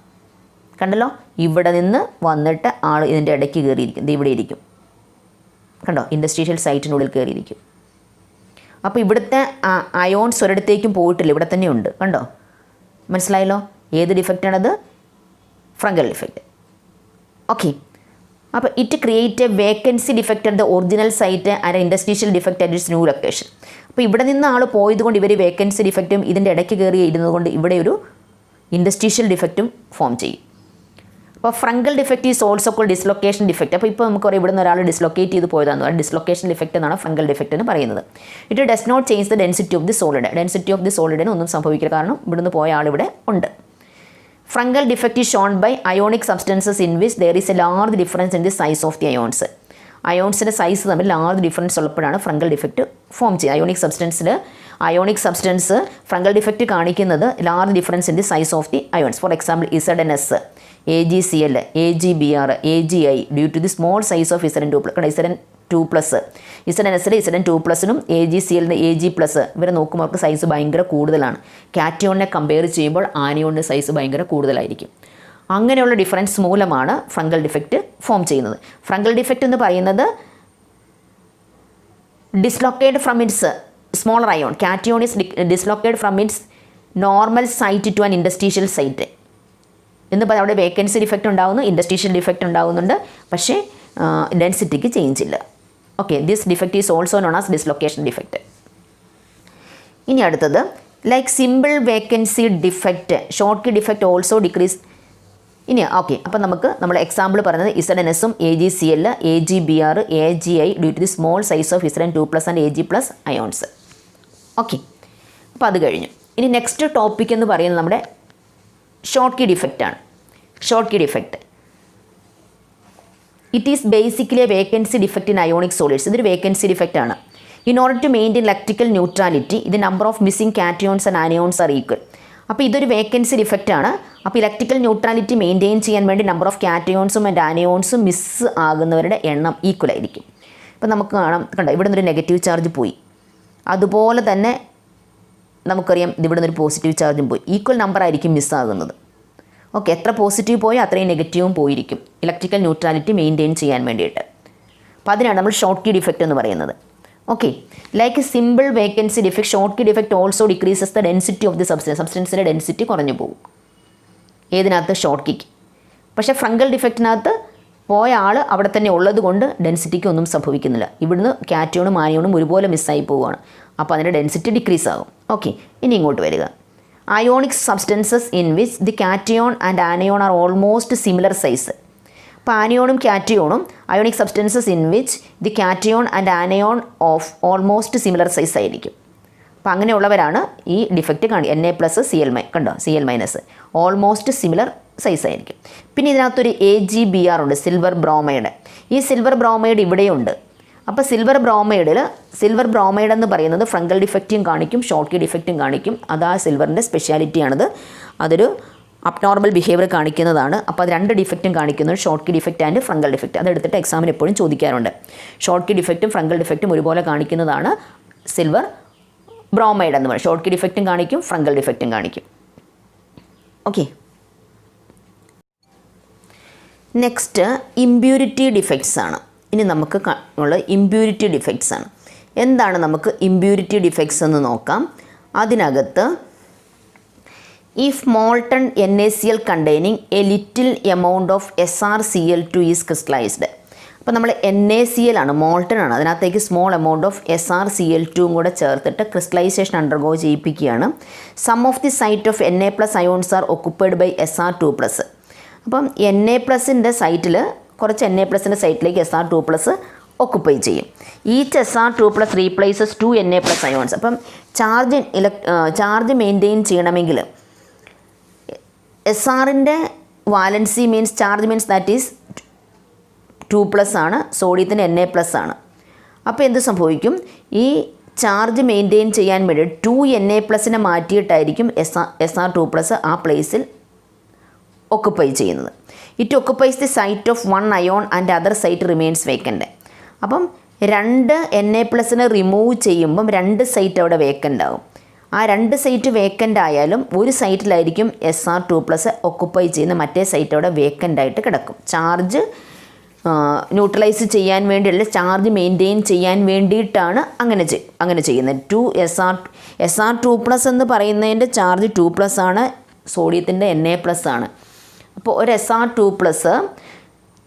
കണ്ടല്ലോ, ഇവിടെ നിന്ന് വന്നിട്ട് ആൾ ഇതിൻ്റെ ഇടയ്ക്ക് കയറിയിരിക്കും. ഇത് ഇവിടെ ഇരിക്കും. കണ്ടോ, ഇൻഡസ്ട്രീഷ്യൽ സൈറ്റിനുള്ളിൽ കയറിയിരിക്കും. അപ്പോൾ ഇവിടുത്തെ അയോൺസ് ഒരിടത്തേക്കും പോയിട്ടില്ല, ഇവിടെ തന്നെ ഉണ്ട്. കണ്ടോ, മനസ്സിലായല്ലോ ഏത് ഡിഫക്റ്റാണത്? Frenkel defect. ഓക്കെ, അപ്പോൾ it create a vacancy defect at the original site and interstitial defect at its new location. അപ്പോൾ ഇവിടെ നിന്ന് ആൾ പോയതുകൊണ്ട് ഇവർ വേക്കൻസി ഡിഫക്റ്റും ഇതിൻ്റെ ഇടയ്ക്ക് കയറി ഇരുന്നതുകൊണ്ട് ഇവിടെ ഒരു ഇൻഡസ്ട്രീഷ്യൽ ഡിഫക്റ്റും ഫോം ചെയ്യും. അപ്പോൾ Frenkel defect is also called dislocation defect. അപ്പോൾ ഇപ്പോൾ നമുക്ക് പറയാം, ഇവിടെ നിന്ന് ഒരാൾ ഡിസ്ലൊക്കേറ്റ് ചെയ്ത് പോയതാണെന്ന് പറയാം. ഡിസ്ലൊക്കേഷൻ ഡിഫക്റ്റ് എന്നാണ് ഫ്രങ്കൽ ഡിഫക്റ്റ് എന്ന് പറയുന്നത്. It does not change the density of the solid. Density of the സോളിഡിന് ഒന്നും സംഭവിക്കില്ല, കാരണം ഇവിടുന്ന് പോയ ആൾ ഇവിടെ ഉണ്ട്. Frenkel defect is shown by ionic substances in which there is a large difference in the size of the ions. അയോൺസിൻ്റെ സൈസ് തമ്മിൽ ലാർജ് ഡിഫറൻസ് ഉള്ളപ്പോഴാണ് ഫ്രങ്കൽ ഡിഫക്റ്റ് ഫോം ചെയ്യുക. അയോണിക് സബ്സ്റ്റൻസ് ഫ്രങ്കൽ ഡിഫക്റ്റ് കാണിക്കുന്നത് large difference in the size of the ions. For example ZnS, AgCl, AgBr, AgI due to the small size of ZN2+. ZnSൽ ZN2+നും AgClന് Ag+. ഇവരെ നോക്കുമ്പോൾ അവർക്ക് സൈസ് ഭയങ്കര കൂടുതലാണ്. കാറ്റിയോണിനെ കമ്പയർ ചെയ്യുമ്പോൾ ആനിയോണിൻ്റെ സൈസ് ഭയങ്കര കൂടുതലായിരിക്കും. അങ്ങനെയുള്ള ഡിഫറൻസ് മൂലമാണ് ഫ്രങ്കൽ ഡിഫക്റ്റ് ഫോം ചെയ്യുന്നത്. ഫ്രങ്കൽ ഡിഫക്റ്റ് എന്ന് പറയുന്നത് dislocate from its smaller ion. Cation is dislocate from its normal site to an interstitial site എന്ന് പറഞ്ഞാൽ അവിടെ വേക്കൻസി ഡിഫക്റ്റ് ഉണ്ടാകുന്നു, ഇൻഡസ്ട്രീഷ്യൽ ഡിഫക്റ്റ് ഉണ്ടാകുന്നുണ്ട്, പക്ഷേ ഡെൻസിറ്റിക്ക് ചേഞ്ച് ഇല്ല. Okay, this defect is also known as dislocation defect. ഇനി അടുത്തത് like simple vacancy defect, Schottky defect also decrease. ഇനി ഓക്കെ, അപ്പോൾ നമ്മൾ എക്സാമ്പിൾ പറയുന്നത് ZnSഉം AgCl, AgBr, AgI due to the small size of ZN2+ and Ag+ ions. Okay, അപ്പോൾ അത് കഴിഞ്ഞു. ഇനി നെക്സ്റ്റ് ടോപ്പിക് എന്ന് പറയുന്നത് നമ്മുടെ ഷോർട്ട്കി ഡിഫക്റ്റ് ആണ്. Schottky defect it is basically a vacancy defect in ionic solids. ഇതൊരു വേക്കൻസി ഡിഫക്റ്റ് ആണ്. In order to maintain electrical neutrality the number of missing cations and anions are equal. അപ്പോൾ ഇതൊരു വേക്കൻസി ഡിഫക്റ്റ് ആണ്. അപ്പോൾ ഇലക്ട്രിക്കൽ ന്യൂട്രാലിറ്റി മെയിൻറ്റെയിൻ ചെയ്യാൻ വേണ്ടി നമ്പർ ഓഫ് കാറ്റയോൺസും ആൻഡ് ആനയോൺസും മിസ് ആകുന്നവരുടെ എണ്ണം ഈക്വൽ ആയിരിക്കും. ഇപ്പോൾ നമുക്ക് കാണാം, കണ്ടോ, ഇവിടെ നിന്നൊരു നെഗറ്റീവ് ചാർജ് പോയി, അതുപോലെ തന്നെ നമുക്കറിയാം ഇവിടെ നിന്നൊരു പോസിറ്റീവ് ചാർജും പോയി. ഈക്വൽ നമ്പർ ആയിരിക്കും മിസ്സാകുന്നത്. ഓക്കെ, എത്ര പോസിറ്റീവ് പോയോ അത്രയും നെഗറ്റീവും പോയിരിക്കും ഇലക്ട്രിക്കൽ ന്യൂട്രാലിറ്റി മെയിൻറ്റെയിൻ ചെയ്യാൻ വേണ്ടിയിട്ട്. അപ്പോൾ അതിനാണ് നമ്മൾ ഷോർട്ട് കീ ഡിഫക്റ്റ് എന്ന് പറയുന്നത്. Okay, like simple vacancy defect, Schottky defect also decreases the density of the സബ്സ്റ്റൻസിൻ്റെ ഡെൻസിറ്റി കുറഞ്ഞു പോകും. ഏതിനകത്ത്? ഷോർട്ട് കീക്ക്. പക്ഷേ ഫ്രങ്കൽ ഡിഫക്റ്റിനകത്ത് പോയ ആൾ അവിടെ തന്നെ ഉള്ളത് കൊണ്ട് ഡെൻസിറ്റിക്ക് ഒന്നും സംഭവിക്കുന്നില്ല. ഇവിടുന്ന് കാറ്റയോണും ആനയോണും ഒരുപോലെ മിസ്സായി പോവുകയാണ്. അപ്പോൾ അതിൻ്റെ ഡെൻസിറ്റി ഡിക്രീസ് ആകും. ഓക്കെ, ഇനി ഇങ്ങോട്ട് വരിക. Ionic substances in which the cation and anion are almost similar size. അപ്പോൾ ആനയോണും കാറ്റയോണും ionic substances in which the cation and anion of almost similar size ആയിരിക്കും. അപ്പോൾ അങ്ങനെയുള്ളവരാണ് ഈ ഡിഫക്റ്റ് Na+Cl- കണ്ടോ, Cl- ഓൾമോസ്റ്റ് സിമിലർ സൈസ് ആയിരിക്കും. പിന്നെ ഇതിനകത്തൊരു AgBr ഉണ്ട്, സിൽവർ ബ്രോമൈഡ്. ഈ സിൽവർ ബ്രോമൈഡ് ഇവിടെയുണ്ട്. അപ്പോൾ സിൽവർ ബ്രോമൈഡ് എന്ന് പറയുന്നത് ഫ്രങ്കൽ ഡിഫക്റ്റും കാണിക്കും, ഷോർട്ട് കീ ഡിഫക്റ്റും കാണിക്കും. അതാ സിൽവറിൻ്റെ സ്പെഷ്യാലിറ്റിയാണത്. അതൊരു അബ്നോർമൽ ബിഹേവിയർ കാണിക്കുന്നതാണ്. അപ്പോൾ അത് രണ്ട് ഡിഫക്റ്റും കാണിക്കുന്നത് Schottky defect and Frenkel defect. അതെടുത്തിട്ട് എക്സാമിന് എപ്പോഴും ചോദിക്കാറുണ്ട്. ഷോർട്ട് കീ ഡിഫക്റ്റും ഫ്രങ്കൽ ഡിഫക്റ്റും ഒരുപോലെ കാണിക്കുന്നതാണ് സിൽവർ ബ്രോമൈഡ് എന്ന് പറയും. ഷോർട്ട് കീ ഡിഫക്റ്റും കാണിക്കും, ഫ്രങ്കൽ ഡിഫക്റ്റും കാണിക്കും. ഓക്കെ, നെക്സ്റ്റ് ഇമ്പ്യൂരിറ്റി ഡിഫക്ട്സ് ആണ്. ഇനി നമുക്ക് ഉള്ള ഇമ്പ്യൂരിറ്റി ഡിഫക്ട്സ് ആണ്. എന്താണ് നമുക്ക് ഇമ്പ്യൂരിറ്റി ഡിഫക്ട്സ് എന്ന് നോക്കാം. അതിനകത്ത് if molten NaCl containing A little amount of SrCl2 is crystallised. അപ്പോൾ നമ്മൾ NaCl ആണ്, മോൾട്ടൺ ആണ്, അതിനകത്തേക്ക് സ്മോൾ എമൗണ്ട് ഓഫ് SrCl2 കൂടെ ചേർത്തിട്ട് ക്രിസ്റ്റലൈസേഷൻ അണ്ടർഗോ ചെയ്യിപ്പിക്കുകയാണ്. Some of the site of Na+ ions are occupied by Sr2+. അപ്പം Na+ൻ്റെ സൈറ്റിൽ കുറച്ച് Na+ൻ്റെ സൈറ്റിലേക്ക് Sr2+ ഒക്കുപ്പൈ ചെയ്യും. Each Sr2+ replaces 2 Na+ ions. അപ്പം ചാർജ് മെയിൻറ്റെയിൻ ചെയ്യണമെങ്കിൽ SRൻ്റെ valency means charge means that is 2+ ആണ്, സോഡിയത്തിന് Na+ ആണ്. അപ്പോൾ എന്ത് സംഭവിക്കും? ഈ ചാർജ് മെയിൻറ്റെയിൻ ചെയ്യാൻ വേണ്ടി 2 Na+നെ മാറ്റിയിട്ടായിരിക്കും Sr2+ ആ പ്ലേസിൽ ഒക്കുപ്പൈ ചെയ്യുന്നത്. It occupies the site of 1 ion and other site remains vacant. അപ്പം 2 Na+നെ റിമൂവ് ചെയ്യുമ്പം 2 സൈറ്റ് അവിടെ വേക്കൻ്റ് ആകും. ആ 2 സൈറ്റ് വേക്കൻ്റ് ആയാലും ഒരു സൈറ്റിലായിരിക്കും Sr2+ ഒക്കുപ്പൈ ചെയ്യുന്ന, മറ്റേ സൈറ്റ് അവിടെ വേക്കൻ്റ് ആയിട്ട് കിടക്കും. ചാർജ് ന്യൂട്രലൈസ് ചെയ്യാൻ വേണ്ടിയുള്ള, ചാർജ് മെയിൻറ്റെയിൻ ചെയ്യാൻ വേണ്ടിയിട്ടാണ് അങ്ങനെ ചെയ്യുന്നത്. Sr2+ എന്ന് പറയുന്നതിൻ്റെ ചാർജ് 2+ ആണ്, സോഡിയത്തിൻ്റെ Na+ ആണ്. അപ്പോൾ ഒരു Sr2+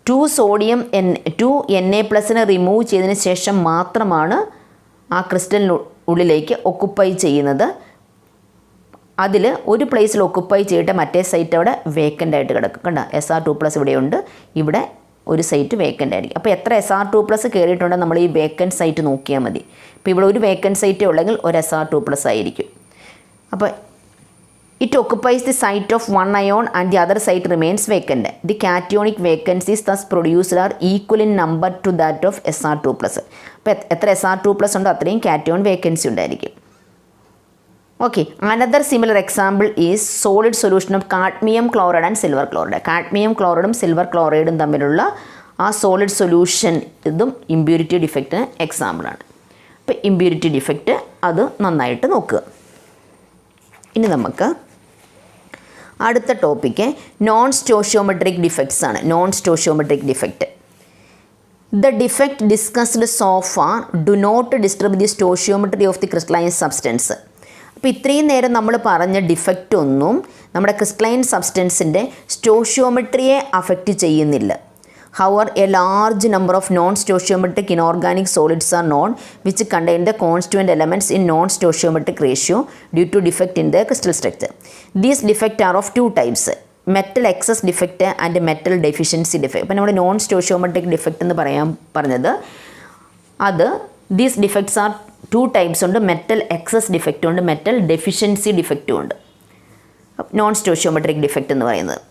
2 സോഡിയം 2 Na+നെ റിമൂവ് ചെയ്തതിന് ശേഷം മാത്രമാണ് ആ ക്രിസ്റ്റലിനുള്ളിലേക്ക് ഒക്കുപ്പൈ ചെയ്യുന്നത്. അതിൽ ഒരു പ്ലേസിൽ ഒക്കുപ്പൈ ചെയ്തിട്ട് മറ്റേ സൈറ്റ് അവിടെ വേക്കൻ്റ് ആയിട്ട് കിടക്കും. കണ്ട, Sr2+ ഇവിടെയുണ്ട്, ഇവിടെ ഒരു സൈറ്റ് വേക്കൻ്റ് ആയിരിക്കും. അപ്പോൾ എത്ര Sr2+ കയറിയിട്ടുണ്ടെങ്കിൽ നമ്മൾ ഈ വേക്കൻറ്റ് സൈറ്റ് നോക്കിയാൽ മതി. ഇപ്പോൾ ഇവിടെ ഒരു വേക്കൻറ്റ് സൈറ്റേ ഉള്ളെങ്കിൽ ഒരു Sr2+ ആയിരിക്കും. അപ്പോൾ it occupies the site of 1 ion and the other site remains vacant. The cationic vacancies thus produced are equal in number to that of Sr2+. അപ്പോൾ എത്ര Sr2+ ഉണ്ടോ അത്രയും കാറ്റയോൺ വേക്കൻസി ഉണ്ടായിരിക്കും. Okay, another similar example is solid solution of cadmium chloride and silver chloride. Cadmium ക്ലോറൈഡും സിൽവർ ക്ലോറൈഡും തമ്മിലുള്ള ആ സോളിഡ് സൊല്യൂഷൻ, ഇതും ഇമ്പ്യൂരിറ്റി ഡിഫക്റ്റിന് എക്സാമ്പിളാണ്. അപ്പോൾ ഇമ്പ്യൂരിറ്റി ഡിഫക്റ്റ് അത് നന്നായിട്ട് നോക്കുക. ഇനി നമുക്ക് അടുത്ത ടോപ്പിക്ക് നോൺ സ്റ്റോഷിയോമെട്രിക് ഡിഫക്ട്സ് ആണ്. Non stoichiometric defect. The defect discussed so far do not disturb the stoichiometry of the crystalline substance. അപ്പോൾ ഇത്രയും നേരം നമ്മൾ പറഞ്ഞ ഡിഫക്റ്റ് ഒന്നും നമ്മുടെ ക്രിസ്റ്റലൈൻ സബ്സ്റ്റൻസിൻ്റെ സ്റ്റോഷിയോമെട്രിയെ അഫക്റ്റ് ചെയ്യുന്നില്ല. However, a large number of non-stoichiometric inorganic solids are known which contain the constituent elements in non-stoichiometric ratio due to defect in their crystal structure. These defects are of two types: metal excess defect and metal deficiency defect. അപ്പോൾ നമ്മൾ നോൺ സ്റ്റോഷിയോമെട്രിക് ഡിഫക്റ്റ് എന്ന് പറഞ്ഞത് അത് ദീസ് ഡിഫക്ട്സ് ആർ 2 ടൈപ്സ് ഉണ്ട്. മെറ്റൽ എക്സസ് ഡിഫക്റ്റും ഉണ്ട്, മെറ്റൽ ഡെഫിഷ്യൻസി ഡിഫക്റ്റും ഉണ്ട്. നോൺ സ്റ്റോഷിയോമെട്രിക് ഡിഫക്റ്റ് എന്ന് പറയുന്നത്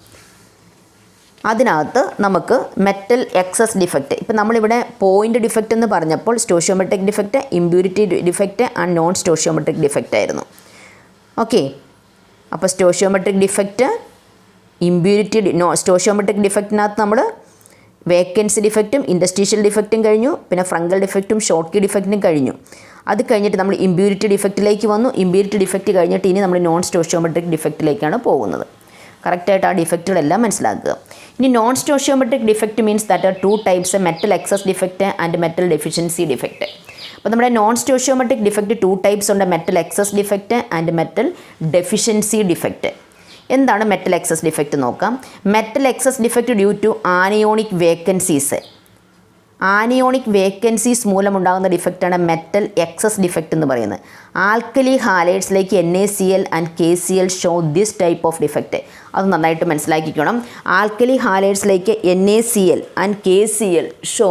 അതിനകത്ത് നമുക്ക് മെറ്റൽ എക്സസ് ഡിഫക്റ്റ്, ഇപ്പം നമ്മളിവിടെ പോയിൻ്റ് ഡിഫക്റ്റ് എന്ന് പറഞ്ഞപ്പോൾ stoichiometric defect, impurity defect and non stoichiometric defect ആയിരുന്നു. ഓക്കെ, അപ്പോൾ സ്റ്റോഷിയോമെട്രിക് ഡിഫക്റ്റ് ഇമ്പ്യൂരിറ്റി സ്റ്റോഷിയോമെട്രിക് ഡിഫക്റ്റിനകത്ത് നമ്മൾ വേക്കൻസി ഡിഫക്റ്റും ഇൻഡസ്ട്രീഷ്യൽ ഡിഫക്റ്റും കഴിഞ്ഞു, പിന്നെ ഫ്രങ്കൽ ഡിഫക്റ്റും ഷോർട്ട് കീ ഡിഫക്റ്റും കഴിഞ്ഞു. അത് കഴിഞ്ഞിട്ട് നമ്മൾ ഇമ്പ്യൂരിറ്റി ഡിഫക്റ്റിലേക്ക് വന്നു. ഇമ്പ്യൂരിറ്റി ഡിഫക്റ്റ് കഴിഞ്ഞിട്ട് ഇനി നമ്മൾ നോൺ സ്റ്റോഷിയോമെട്രിക് ഡിഫക്റ്റിലേക്കാണ് പോകുന്നത്. കറക്റ്റായിട്ട് ആ ഡിഫക്റ്റുകളെല്ലാം മനസ്സിലാക്കുക. ഇനി non stoichiometric defect means that are 2 types, metal excess defect and metal deficiency defect. അപ്പോൾ നമ്മുടെ നോൺ സ്റ്റോഷിയോമെട്രിക് ഡിഫക്റ്റ് 2 types ഉണ്ട്, metal excess defect and metal deficiency defect. എന്താണ് മെറ്റൽ എക്സസ് ഡിഫക്റ്റ് നോക്കാം. Metal excess defect due to anionic vacancies. Anionic vacancies മൂലമുണ്ടാകുന്ന ഡിഫക്റ്റാണ് മെറ്റൽ എക്സസ് ഡിഫക്റ്റ് എന്ന് പറയുന്നത്. ആൽക്കലി ഹാലൈഡ്സിലേക്ക് NaCl and KCl show this type of defect. അത് നന്നായിട്ട് മനസ്സിലാക്കിക്കണം. ആൽക്കലി ഹാലൈഡ്സിലേക്ക് NaCl and KCl show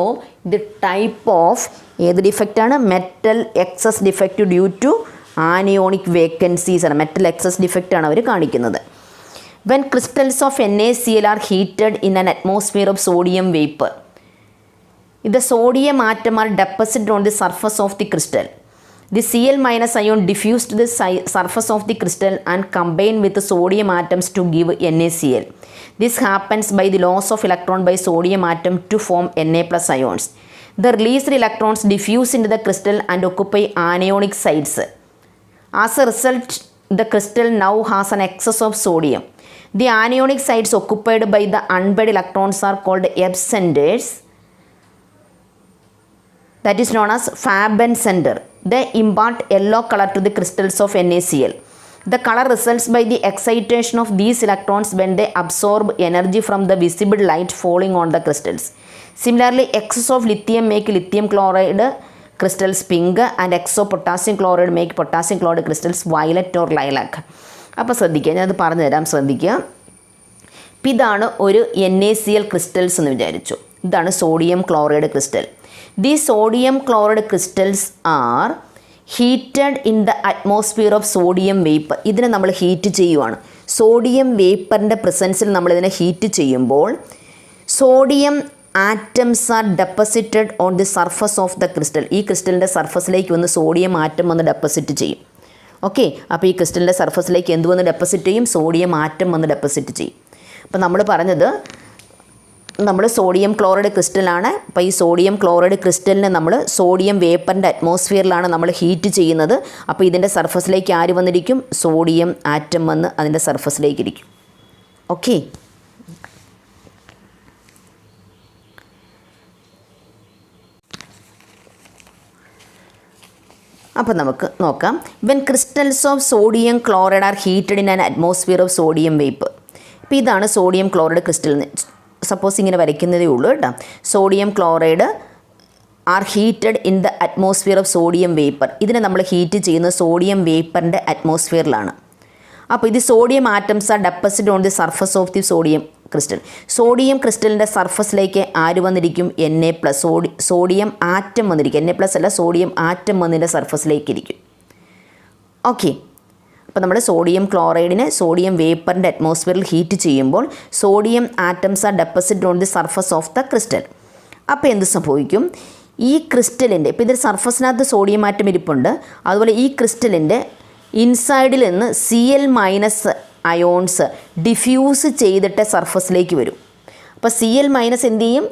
the type of ഏത് ഡിഫക്റ്റാണ്? Metal excess defect due to anionic vacancies ആണ്. മെറ്റൽ എക്സസ് ഡിഫക്റ്റാണ് അവർ കാണിക്കുന്നത്. When crystals of NaCl are heated in an atmosphere of sodium vapor, the sodium atom are deposited on the surface of the crystal. The Cl- ion diffuse to the surface of the crystal and combine with the sodium atoms to give NaCl. This happens by the loss of electron by sodium atom to form Na+ ions. The released electrons diffuse into the crystal and occupy anionic sites. As a result, the crystal now has an excess of sodium. The anionic sites occupied by the unpaired electrons are called F centers. That is known as Faber center. They impart yellow color to the crystals of NaCl. The color results by the excitation of these electrons when they absorb energy from the visible light falling on the crystals. Similarly, excess of lithium make lithium chloride crystals pink and excess of potassium chloride make potassium chloride crystals violet or lilac. അപ്പോൾ ശ്രദ്ധിക്കുക, ഞാനത് പറഞ്ഞു തരാം, ശ്രദ്ധിക്കുക. ഇപ്പം ഇതാണ് ഒരു NaCl ക്രിസ്റ്റൽസ് എന്ന് വിചാരിച്ചു. ഇതാണ് sodium chloride crystal. The sodium chloride crystals R heated in the atmosphere of sodium vapour. ഇതിനെ നമ്മൾ ഹീറ്റ് ചെയ്യുവാണ്. സോഡിയം വേപ്പറിൻ്റെ പ്രസൻസിൽ നമ്മളിതിനെ ഹീറ്റ് ചെയ്യുമ്പോൾ sodium atoms are deposited on the surface of the crystal. ഈ ക്രിസ്റ്റലിൻ്റെ സർഫസിലേക്ക് വന്ന് സോഡിയം ആറ്റം വന്ന് ഡെപ്പോസിറ്റ് ചെയ്യും. ഓക്കെ, അപ്പോൾ ഈ ക്രിസ്റ്റലിൻ്റെ സർഫസിലേക്ക് എന്ത് വന്ന് ഡെപ്പോസിറ്റ് ചെയ്യും? സോഡിയം ആറ്റം വന്ന് ഡെപ്പോസിറ്റ് ചെയ്യും. അപ്പോൾ നമ്മൾ പറഞ്ഞത് നമ്മൾ സോഡിയം ക്ലോറൈഡ് ക്രിസ്റ്റലാണ്. അപ്പോൾ ഈ സോഡിയം ക്ലോറൈഡ് ക്രിസ്റ്റലിനെ നമ്മൾ സോഡിയം വേപ്പറിൻ്റെ അറ്റ്മോസ്ഫിയറിലാണ് നമ്മൾ ഹീറ്റ് ചെയ്യുന്നത്. അപ്പോൾ ഇതിൻ്റെ സർഫസിലേക്ക് ആര് വന്നിരിക്കും? സോഡിയം ആറ്റം വന്ന് അതിൻ്റെ സർഫസിലേക്ക് ഇരിക്കും. ഓക്കെ, അപ്പോൾ നമുക്ക് നോക്കാം. When crystals of sodium chloride are heated in an atmosphere of sodium vapour. ഇപ്പോൾ ഇതാണ് സോഡിയം ക്ലോറൈഡ് ക്രിസ്റ്റൽ. സപ്പോസ് ഇങ്ങനെ വരയ്ക്കുന്നതേ ഉള്ളൂ കേട്ടോ. Sodium chloride are heated in the atmosphere of sodium vapour. ഇതിനെ നമ്മൾ ഹീറ്റ് ചെയ്യുന്നത് സോഡിയം വേപ്പറിൻ്റെ അറ്റ്മോസ്ഫിയറിലാണ്. അപ്പോൾ ഇത് sodium atoms are deposited on the surface of the sodium crystal. Sodium ക്രിസ്റ്റലിൻ്റെ സർഫസിലേക്ക് ആര് വന്നിരിക്കും? Na+. സോഡിയം ആറ്റം വന്നിരിക്കും. Na+ അല്ല, സോഡിയം ആറ്റം വന്നതിൻ്റെ സർഫസിലേക്ക് ഇരിക്കും. ഓക്കെ, അപ്പോൾ നമ്മൾ സോഡിയം ക്ലോറൈഡിനെ സോഡിയം വേപ്പറിൻ്റെ അറ്റ്മോസ്ഫിയറിൽ ഹീറ്റ് ചെയ്യുമ്പോൾ sodium atoms are deposited on the surface of the crystal. അപ്പോൾ എന്ത് സംഭവിക്കും? ഈ ക്രിസ്റ്റലിൻ്റെ ഇപ്പോൾ ഇതിൽ സർഫസിനകത്ത് സോഡിയം ആറ്റം ഇരിപ്പുണ്ട്. അതുപോലെ ഈ ക്രിസ്റ്റലിൻ്റെ ഇൻസൈഡിൽ നിന്ന് Cl- അയോൺസ് ഡിഫ്യൂസ് ചെയ്തിട്ട് സർഫസിലേക്ക് വരും. അപ്പോൾ Cl- എന്ത് ചെയ്യും?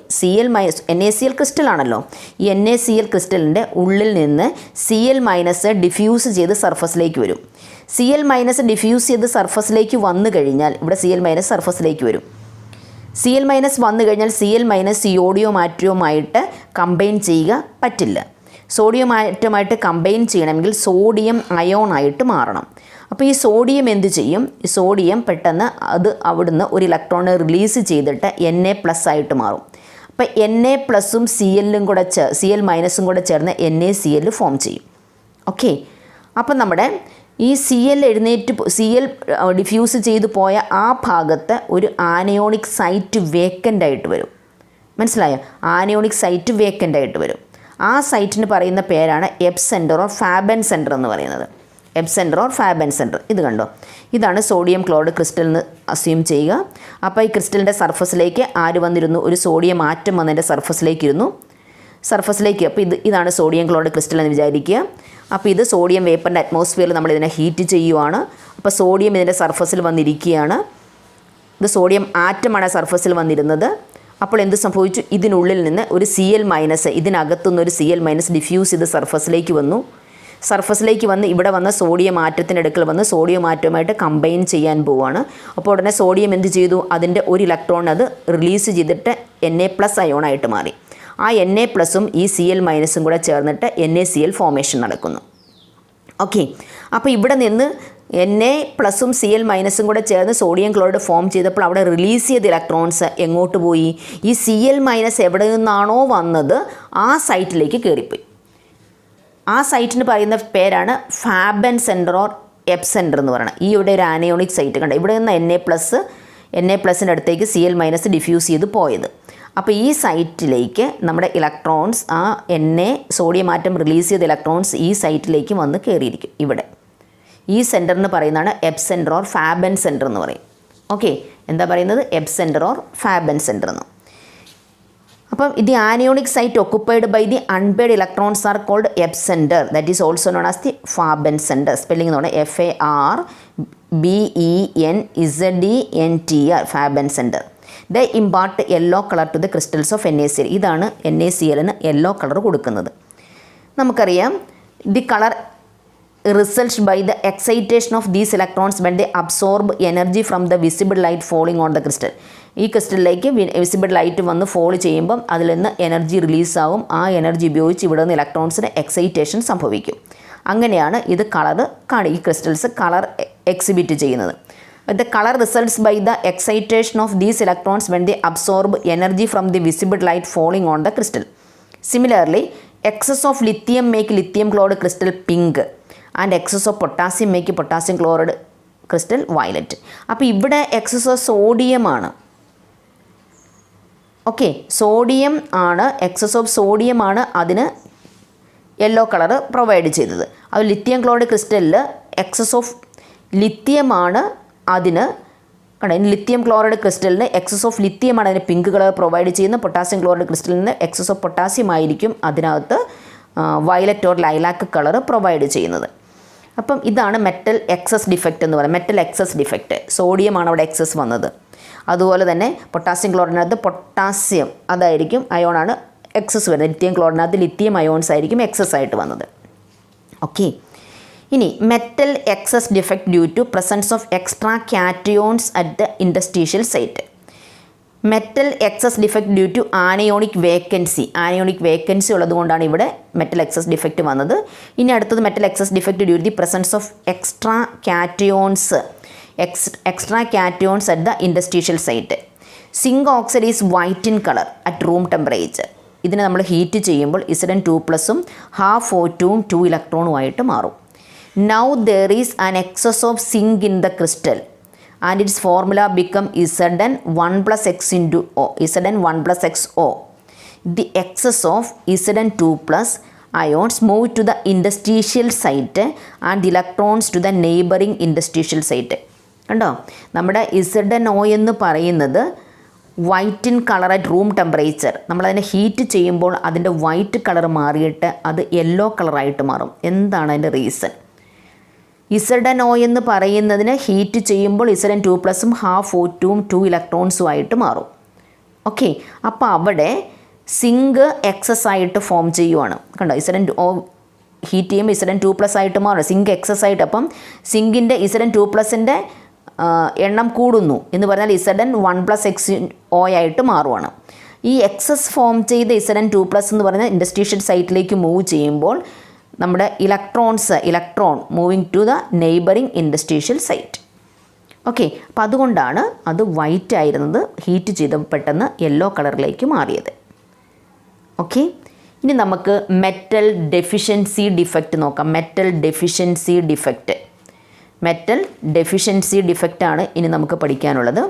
NaCl ക്രിസ്റ്റലാണല്ലോ. ഈ NaCl ക്രിസ്റ്റലിൻ്റെ ഉള്ളിൽ നിന്ന് Cl- ഡിഫ്യൂസ് ചെയ്ത് സർഫസിലേക്ക് വരും. Cl- ഡിഫ്യൂസ് ചെയ്ത് സർഫസിലേക്ക് വന്നു കഴിഞ്ഞാൽ ഇവിടെ Cl- സർഫസിലേക്ക് വരും. Cl- വന്നു കഴിഞ്ഞാൽ Cl- സോഡിയം ആറ്റവുമായിട്ട് കമ്പൈൻ ചെയ്യുക പറ്റില്ല. സോഡിയം ആറ്റമായിട്ട് കമ്പൈൻ ചെയ്യണമെങ്കിൽ സോഡിയം അയോൺ ആയിട്ട് മാറണം. അപ്പോൾ ഈ സോഡിയം എന്ത് ചെയ്യും? ഈ സോഡിയം പെട്ടെന്ന് അത് അവിടുന്ന് ഒരു ഇലക്ട്രോണെ റിലീസ് ചെയ്തിട്ട് Na+ ആയിട്ട് മാറും. അപ്പോൾ Na+ഉം Cl- കൂടെ Cl- കൂടെ ചേർന്ന് NaCl ഫോം ചെയ്യും. ഓക്കെ, അപ്പം നമ്മുടെ ഈ Cl ഡിഫ്യൂസ് ചെയ്ത് പോയ ആ ഭാഗത്ത് ഒരു ആനയോണിക് സൈറ്റ് വേക്കൻ്റ് ആയിട്ട് വരും. മനസ്സിലായോ? ആനയോണിക് സൈറ്റ് വേക്കൻ്റ് ആയിട്ട് വരും. ആ സൈറ്റിന് പറയുന്ന പേരാണ് എപ് സെൻറ്റർ ഓർ ഫാബൻ സെൻറ്റർ എന്ന് പറയുന്നത്. എപ് സെൻറ്റർ ഓർ ഫാബൻ സെൻറ്റർ. ഇത് കണ്ടോ, ഇതാണ് സോഡിയം ക്ലോറൈഡ് ക്രിസ്റ്റൽ എന്ന് അസ്യൂം ചെയ്യുക. അപ്പോൾ ഈ ക്രിസ്റ്റലിൻ്റെ സർഫസിലേക്ക് ആര് വന്നിരുന്നു? ഒരു സോഡിയം ആറ്റം വന്നതിൻ്റെ സർഫസിലേക്ക് ഇരുന്നു. അപ്പോൾ ഇതാണ് സോഡിയം ക്ലോറൈഡ് ക്രിസ്റ്റൽ എന്ന് വിചാരിക്കുക. അപ്പോൾ ഇത് സോഡിയം വേപ്പറിൻ്റെ അറ്റ്മോസ്ഫിയറിൽ നമ്മളിതിനെ ഹീറ്റ് ചെയ്യുവാണ്. അപ്പോൾ സോഡിയം ഇതിൻ്റെ സർഫസിൽ വന്നിരിക്കുകയാണ്. ഇത് സോഡിയം ആറ്റമാണ് സർഫസിൽ വന്നിരുന്നത്. അപ്പോൾ എന്ത് സംഭവിച്ചു? ഇതിനുള്ളിൽ നിന്ന് ഒരു Cl- ഇതിനകത്തുനിന്ന് ഒരു Cl- ഡിഫ്യൂസ് ചെയ്ത് സർഫസിലേക്ക് വന്നു. സർഫസിലേക്ക് വന്ന് ഇവിടെ വന്ന സോഡിയം ആറ്റത്തിനടുക്കൽ വന്ന് സോഡിയം ആറ്റവുമായിട്ട് കമ്പൈൻ ചെയ്യാൻ പോവുകയാണ്. അപ്പോൾ ഉടനെ സോഡിയം എന്ത് ചെയ്തു? അതിൻ്റെ ഒരു ഇലക്ട്രോൺ അത് റിലീസ് ചെയ്തിട്ട് Na+ അയോണായിട്ട് മാറി. ആ Na+ഉം ഈ Cl- കൂടെ ചേർന്നിട്ട് NaCl ഫോർമേഷൻ നടക്കുന്നു. ഓക്കെ, അപ്പോൾ ഇവിടെ നിന്ന് Na+ഉം Cl- കൂടെ ചേർന്ന് സോഡിയം ക്ലോറൈഡ് ഫോം ചെയ്തപ്പോൾ അവിടെ റിലീസ് ചെയ്ത ഇലക്ട്രോൺസ് എങ്ങോട്ട് പോയി? ഈ Cl- എവിടെ നിന്നാണോ വന്നത് ആ സൈറ്റിലേക്ക് കയറിപ്പോയി. ആ സൈറ്റിന് പറയുന്ന പേരാണ് ഫാബൻ സെൻറ്റർ ഓർ എപ് സെൻറ്റർ എന്ന് പറയുന്നത്. ഈ ഇവിടെ ഒരു ആനയോണിക് സൈറ്റ് കണ്ട, ഇവിടെ നിന്ന് Na+ൻ്റെ അടുത്തേക്ക് Cl- ഡിഫ്യൂസ് ചെയ്ത് പോയത്. അപ്പോൾ ഈ സൈറ്റിലേക്ക് നമ്മുടെ ഇലക്ട്രോൺസ് ആ സോഡിയം ആറ്റം റിലീസ് ചെയ്ത ഇലക്ട്രോൺസ് ഈ സൈറ്റിലേക്ക് വന്ന് കയറിയിരിക്കും. ഇവിടെ ഈ സെൻറ്ററിന് പറയുന്നതാണ് എപ് സെൻറ്റർ ഓർ ഫാബൻ സെൻറ്റർ എന്ന് പറയും. ഓക്കെ, എന്താ പറയുന്നത്? എപ് സെൻറ്റർ ഓർ ഫാബൻ സെൻറ്റർ എന്ന്. അപ്പം ഇത് anionic site occupied by the unpaired electrons are called F centre, that is also known as the Farben centre. Spelling എന്ന് പറഞ്ഞാൽ FARBENZENTR, Farben centre. The impart yellow colour to the crystals of NaCl. ഇതാണ് NaClന് യെല്ലോ കളർ കൊടുക്കുന്നത്. നമുക്കറിയാം the colour results by the excitation of these electrons when they absorb energy from the visible light falling on the crystal. ഈ ക്രിസ്റ്റലിലേക്ക് വിസിബിൾ ലൈറ്റ് വന്ന് ഫോൾ ചെയ്യുമ്പം അതിൽ നിന്ന് എനർജി റിലീസാവും. ആ എനർജി ഉപയോഗിച്ച് ഇവിടെ നിന്ന് ഇലക്ട്രോൺസിന് എക്സൈറ്റേഷൻ സംഭവിക്കും. അങ്ങനെയാണ് ഇത് ഈ ക്രിസ്റ്റൽസ് കളർ എക്സിബിറ്റ് ചെയ്യുന്നത്. The color results by the excitation of these electrons when they absorb energy from the visible light falling on the crystal. Similarly, excess of lithium make lithium chloride crystal pink and excess of potassium make potassium chloride crystal violet. അപ്പോൾ ഇവിടെ excess of sodium ആണ്. ഓക്കെ, സോഡിയം ആണ്, എക്സസ് ഓഫ് സോഡിയം ആണ് അതിന് യെല്ലോ കളർ പ്രൊവൈഡ് ചെയ്തത്. അത് ലിത്തിയം ക്ലോറൈഡ് ക്രിസ്റ്റലിൽ എക്സസ് ഓഫ് ലിത്തിയമാണ് അതിന് ലിത്തിയം ക്ലോറൈഡ് ക്രിസ്റ്റലിന് എക്സസ് ഓഫ് ലിത്തിയമാണ് അതിന് പിങ്ക് കളർ പ്രൊവൈഡ് ചെയ്യുന്നത്. പൊട്ടാസ്യം ക്ലോറൈഡ് ക്രിസ്റ്റലിന് എക്സസ് ഓഫ് പൊട്ടാസ്യം ആയിരിക്കും അതിനകത്ത് violet or lilac colour provide ചെയ്യുന്നത്. അപ്പം ഇതാണ് മെറ്റൽ എക്സസ് ഡിഫക്റ്റ് എന്ന് പറയുന്നത്. മെറ്റൽ എക്സസ് ഡിഫക്റ്റ്, സോഡിയമാണ് അവിടെ എക്സസ് വന്നത്. അതുപോലെ തന്നെ പൊട്ടാസ്യം ക്ലോറിനകത്ത് പൊട്ടാസ്യം അതായിരിക്കും അയോണാണ് എക്സസ് വരുന്നത്. ലിത്തിയം ക്ലോറിനകത്ത് ലിത്തിയം അയോൺസ് ആയിരിക്കും എക്സസ് ആയിട്ട് വന്നത്. ഓക്കെ, ഇനി metal excess defect due to presence of extra cations at the interstitial site. Metal excess defect due to anionic vacancy ഉള്ളതുകൊണ്ടാണ് ഇവിടെ മെറ്റൽ എക്സസ് ഡിഫക്റ്റ് വന്നത്. ഇനി അടുത്തത് metal excess defect due to the presence of extra cations at the interstitial site. Zinc oxide is white in colour at room temperature. ഇതിനെ നമ്മൾ ഹീറ്റ് ചെയ്യുമ്പോൾ Zn2+ഉം ഹാഫ് O2ഉം 2 ഇലക്ട്രോണുമായിട്ട് മാറും. Now there is an excess of zinc in the crystal and its formula become Zn1+X into O, Zn1+XO. The excess of Zn2+ ions move to the interstitial site and the electrons to the neighboring interstitial site. കണ്ടോ, നമ്മുടെ ZnO എന്ന് പറയുന്നത് white in colour at room temperature. നമ്മളതിനെ ഹീറ്റ് ചെയ്യുമ്പോൾ അതിൻ്റെ വൈറ്റ് കളർ മാറിയിട്ട് അത് യെല്ലോ കളറായിട്ട് മാറും. എന്താണ് അതിൻ്റെ റീസൺ? Zno എന്ന് പറയുന്നതിന് ഹീറ്റ് ചെയ്യുമ്പോൾ Zn2+ഉം ഹാഫ് O2ഉം 2 ഇലക്ട്രോൺസുമായിട്ട് മാറും. ഓക്കെ, അപ്പോൾ അവിടെ സിങ്ക് എക്സസ് ആയിട്ട് ഫോം ചെയ്യുവാണ്. കണ്ടോ, Zno ഹീറ്റ് ചെയ്യുമ്പോൾ Zn2+ ആയിട്ട് മാറും, സിങ്ക് എക്സസ് ആയിട്ട്. അപ്പം സിങ്കിൻ്റെ Zn2+ൻ്റെ എണ്ണം കൂടുന്നു എന്ന് പറഞ്ഞാൽ Zn1+XO ആയിട്ട് മാറുവാണ്. ഈ എക്സസ് ഫോം ചെയ്ത Zn2+ എന്ന് പറയുന്ന ഇൻഡസ്ട്രീഷ്യൽ സൈറ്റിലേക്ക് മൂവ് ചെയ്യുമ്പോൾ നമ്മുടെ electron moving to the neighbouring interstitial site. Okay, അപ്പോൾ അതുകൊണ്ടാണ് അത് വൈറ്റ് ആയിരുന്നത് ഹീറ്റ് ചെയ്ത പെട്ടെന്ന് യെല്ലോ കളറിലേക്ക് മാറിയത്. ഓക്കെ, ഇനി നമുക്ക് മെറ്റൽ ഡെഫിഷ്യൻസി ഡിഫക്റ്റ് നോക്കാം. മെറ്റൽ ഡെഫിഷ്യൻസി ഡിഫക്റ്റാണ് ഇനി നമുക്ക് പഠിക്കാനുള്ളത്.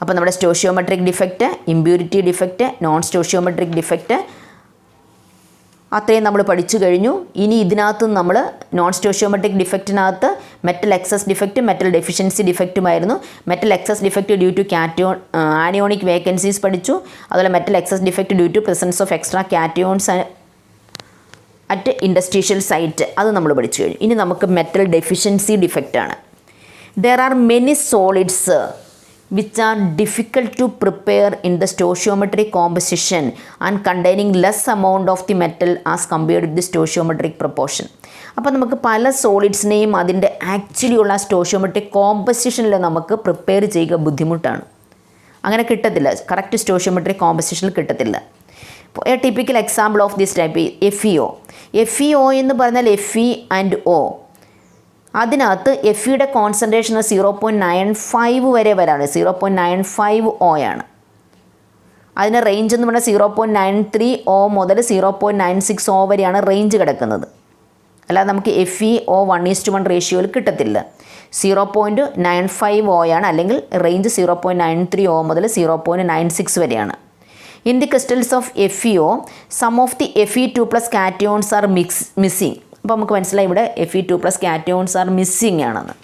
അപ്പോൾ നമ്മുടെ stoichiometric defect, impurity defect, non stoichiometric defect അത്രയും നമ്മൾ പഠിച്ചു കഴിഞ്ഞു. ഇനി ഇതിനകത്ത് നമ്മൾ നോൺ സ്റ്റോഷിയോമെട്രിക് ഡിഫക്റ്റിനകത്ത് metal excess defect, metal deficiency ഡിഫക്റ്റുമായിരുന്നു. Metal excess defect due to anionic vacancies പഠിച്ചു. അതുപോലെ metal excess defect due to presence of extra cations at interstitial site, അത് നമ്മൾ പഠിച്ചു കഴിഞ്ഞു. ഇനി നമുക്ക് മെറ്റൽ ഡെഫിഷ്യൻസി ഡിഫക്റ്റാണ്. There are many solids which are difficult to prepare in the stoichiometric composition and containing less amount of the metal as compared with the stoichiometric proportion. അപ്പോൾ നമുക്ക് പല സോളിഡ്സിനെയും അതിൻ്റെ ആക്ച്വലി ഉള്ള സ്റ്റോഷ്യോമെട്രിക് കോമ്പസിഷനിൽ നമുക്ക് പ്രിപ്പയർ ചെയ്യുക ബുദ്ധിമുട്ടാണ്. അങ്ങനെ കിട്ടത്തില്ല, കറക്റ്റ് സ്റ്റോഷ്യോമെട്രിക് കോമ്പസിഷനിൽ കിട്ടത്തില്ല. A typical example of this type FeO. FeO എന്ന് പറഞ്ഞാൽ Fe ആൻഡ് O. അതിനകത്ത് Feയുടെ കോൺസെൻട്രേഷൻ 0.95 വരെ വരാണ്. 0.95 O ആണ്. അതിന് റേഞ്ച് എന്ന് പറഞ്ഞാൽ 0.93 O മുതൽ 0.96 O വരെയാണ് റേഞ്ച് കിടക്കുന്നത്. അല്ലാതെ നമുക്ക് FeO 1:1 റേഷ്യോയിൽ കിട്ടത്തില്ല. 0.95 O ആണ്, അല്ലെങ്കിൽ റേഞ്ച് 0.93 O മുതൽ 0.96 വരെയാണ്. In the crystals of FeO, some of the Fe2+ cations are missing. അപ്പോൾ നമുക്ക് മനസ്സിലായി ഇവിടെ Fe2+ cations are missing ആണെന്ന്.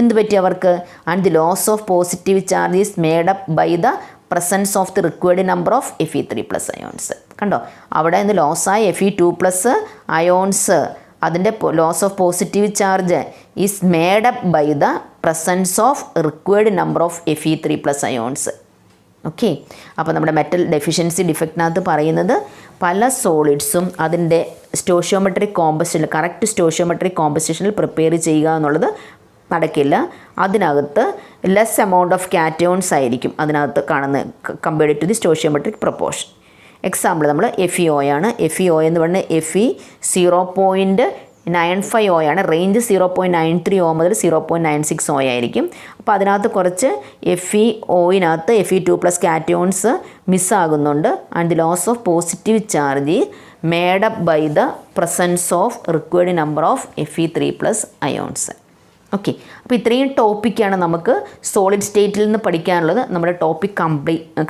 എന്ത് പറ്റി അവർക്ക്? And the loss of positive charge is made up by the presence of the required number of Fe3+ ions. കണ്ടോ, അവിടെ നിന്ന് ലോസായ Fe2+ അയോൺസ്, അതിൻ്റെ loss of positive charge is made up by the presence of required number of Fe3+ ions. Okay, അപ്പോൾ നമ്മുടെ മെറ്റൽ ഡെഫിഷ്യൻസി ഡിഫക്റ്റിനകത്ത് പറയുന്നത് പല സോളിഡ്സും അതിൻ്റെ സ്റ്റോഷ്യോമെട്രിക് കോമ്പസിഷനിൽ, കറക്റ്റ് സ്റ്റോഷ്യോമെട്രിക് കോമ്പസിഷനിൽ പ്രിപ്പയർ ചെയ്യുക എന്നുള്ളത് നടക്കില്ല. അതിനകത്ത് ലെസ് എമൗണ്ട് ഓഫ് കാറ്റയോൺസ് ആയിരിക്കും അതിനകത്ത് കാണുന്നത് compared to the stoichiometric proportion. Example നമ്മൾ FeO ആണ്. FeO എന്ന് പറഞ്ഞാൽ Fe 0.95 O ആണ്. റേഞ്ച് 0.93 O മുതൽ 0.96 O ആയിരിക്കും. അപ്പോൾ അതിനകത്ത് കുറച്ച് FeOയിനകത്ത് Fe2+ കാറ്റയോൺസ് മിസ്സാകുന്നുണ്ട്. And the loss of positive charge made up by the presence of required number of Fe3+ ions. Okay, അപ്പോൾ ഇത്രയും ടോപ്പിക്കാണ് നമുക്ക് സോളിഡ് സ്റ്റേറ്റിൽ നിന്ന് പഠിക്കാനുള്ളത്. നമ്മുടെ ടോപ്പിക്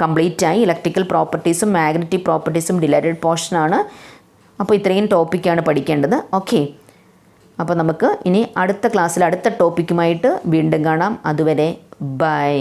കംപ്ലീറ്റ് ആയി. ഇലക്ട്രിക്കൽ പ്രോപ്പർട്ടീസും മാഗ്നറ്റിക് പ്രോപ്പർട്ടീസും ഡിലൈറ്റഡ് പോർഷനാണ്. അപ്പോൾ ഇത്രയും ടോപ്പിക്കാണ് പഠിക്കേണ്ടത്. ഓക്കെ, അപ്പോൾ നമുക്ക് ഇനി അടുത്ത ക്ലാസ്സിൽ അടുത്ത ടോപ്പിക്കുമായിട്ട് വീണ്ടും കാണാം. അതുവരെ ബൈ.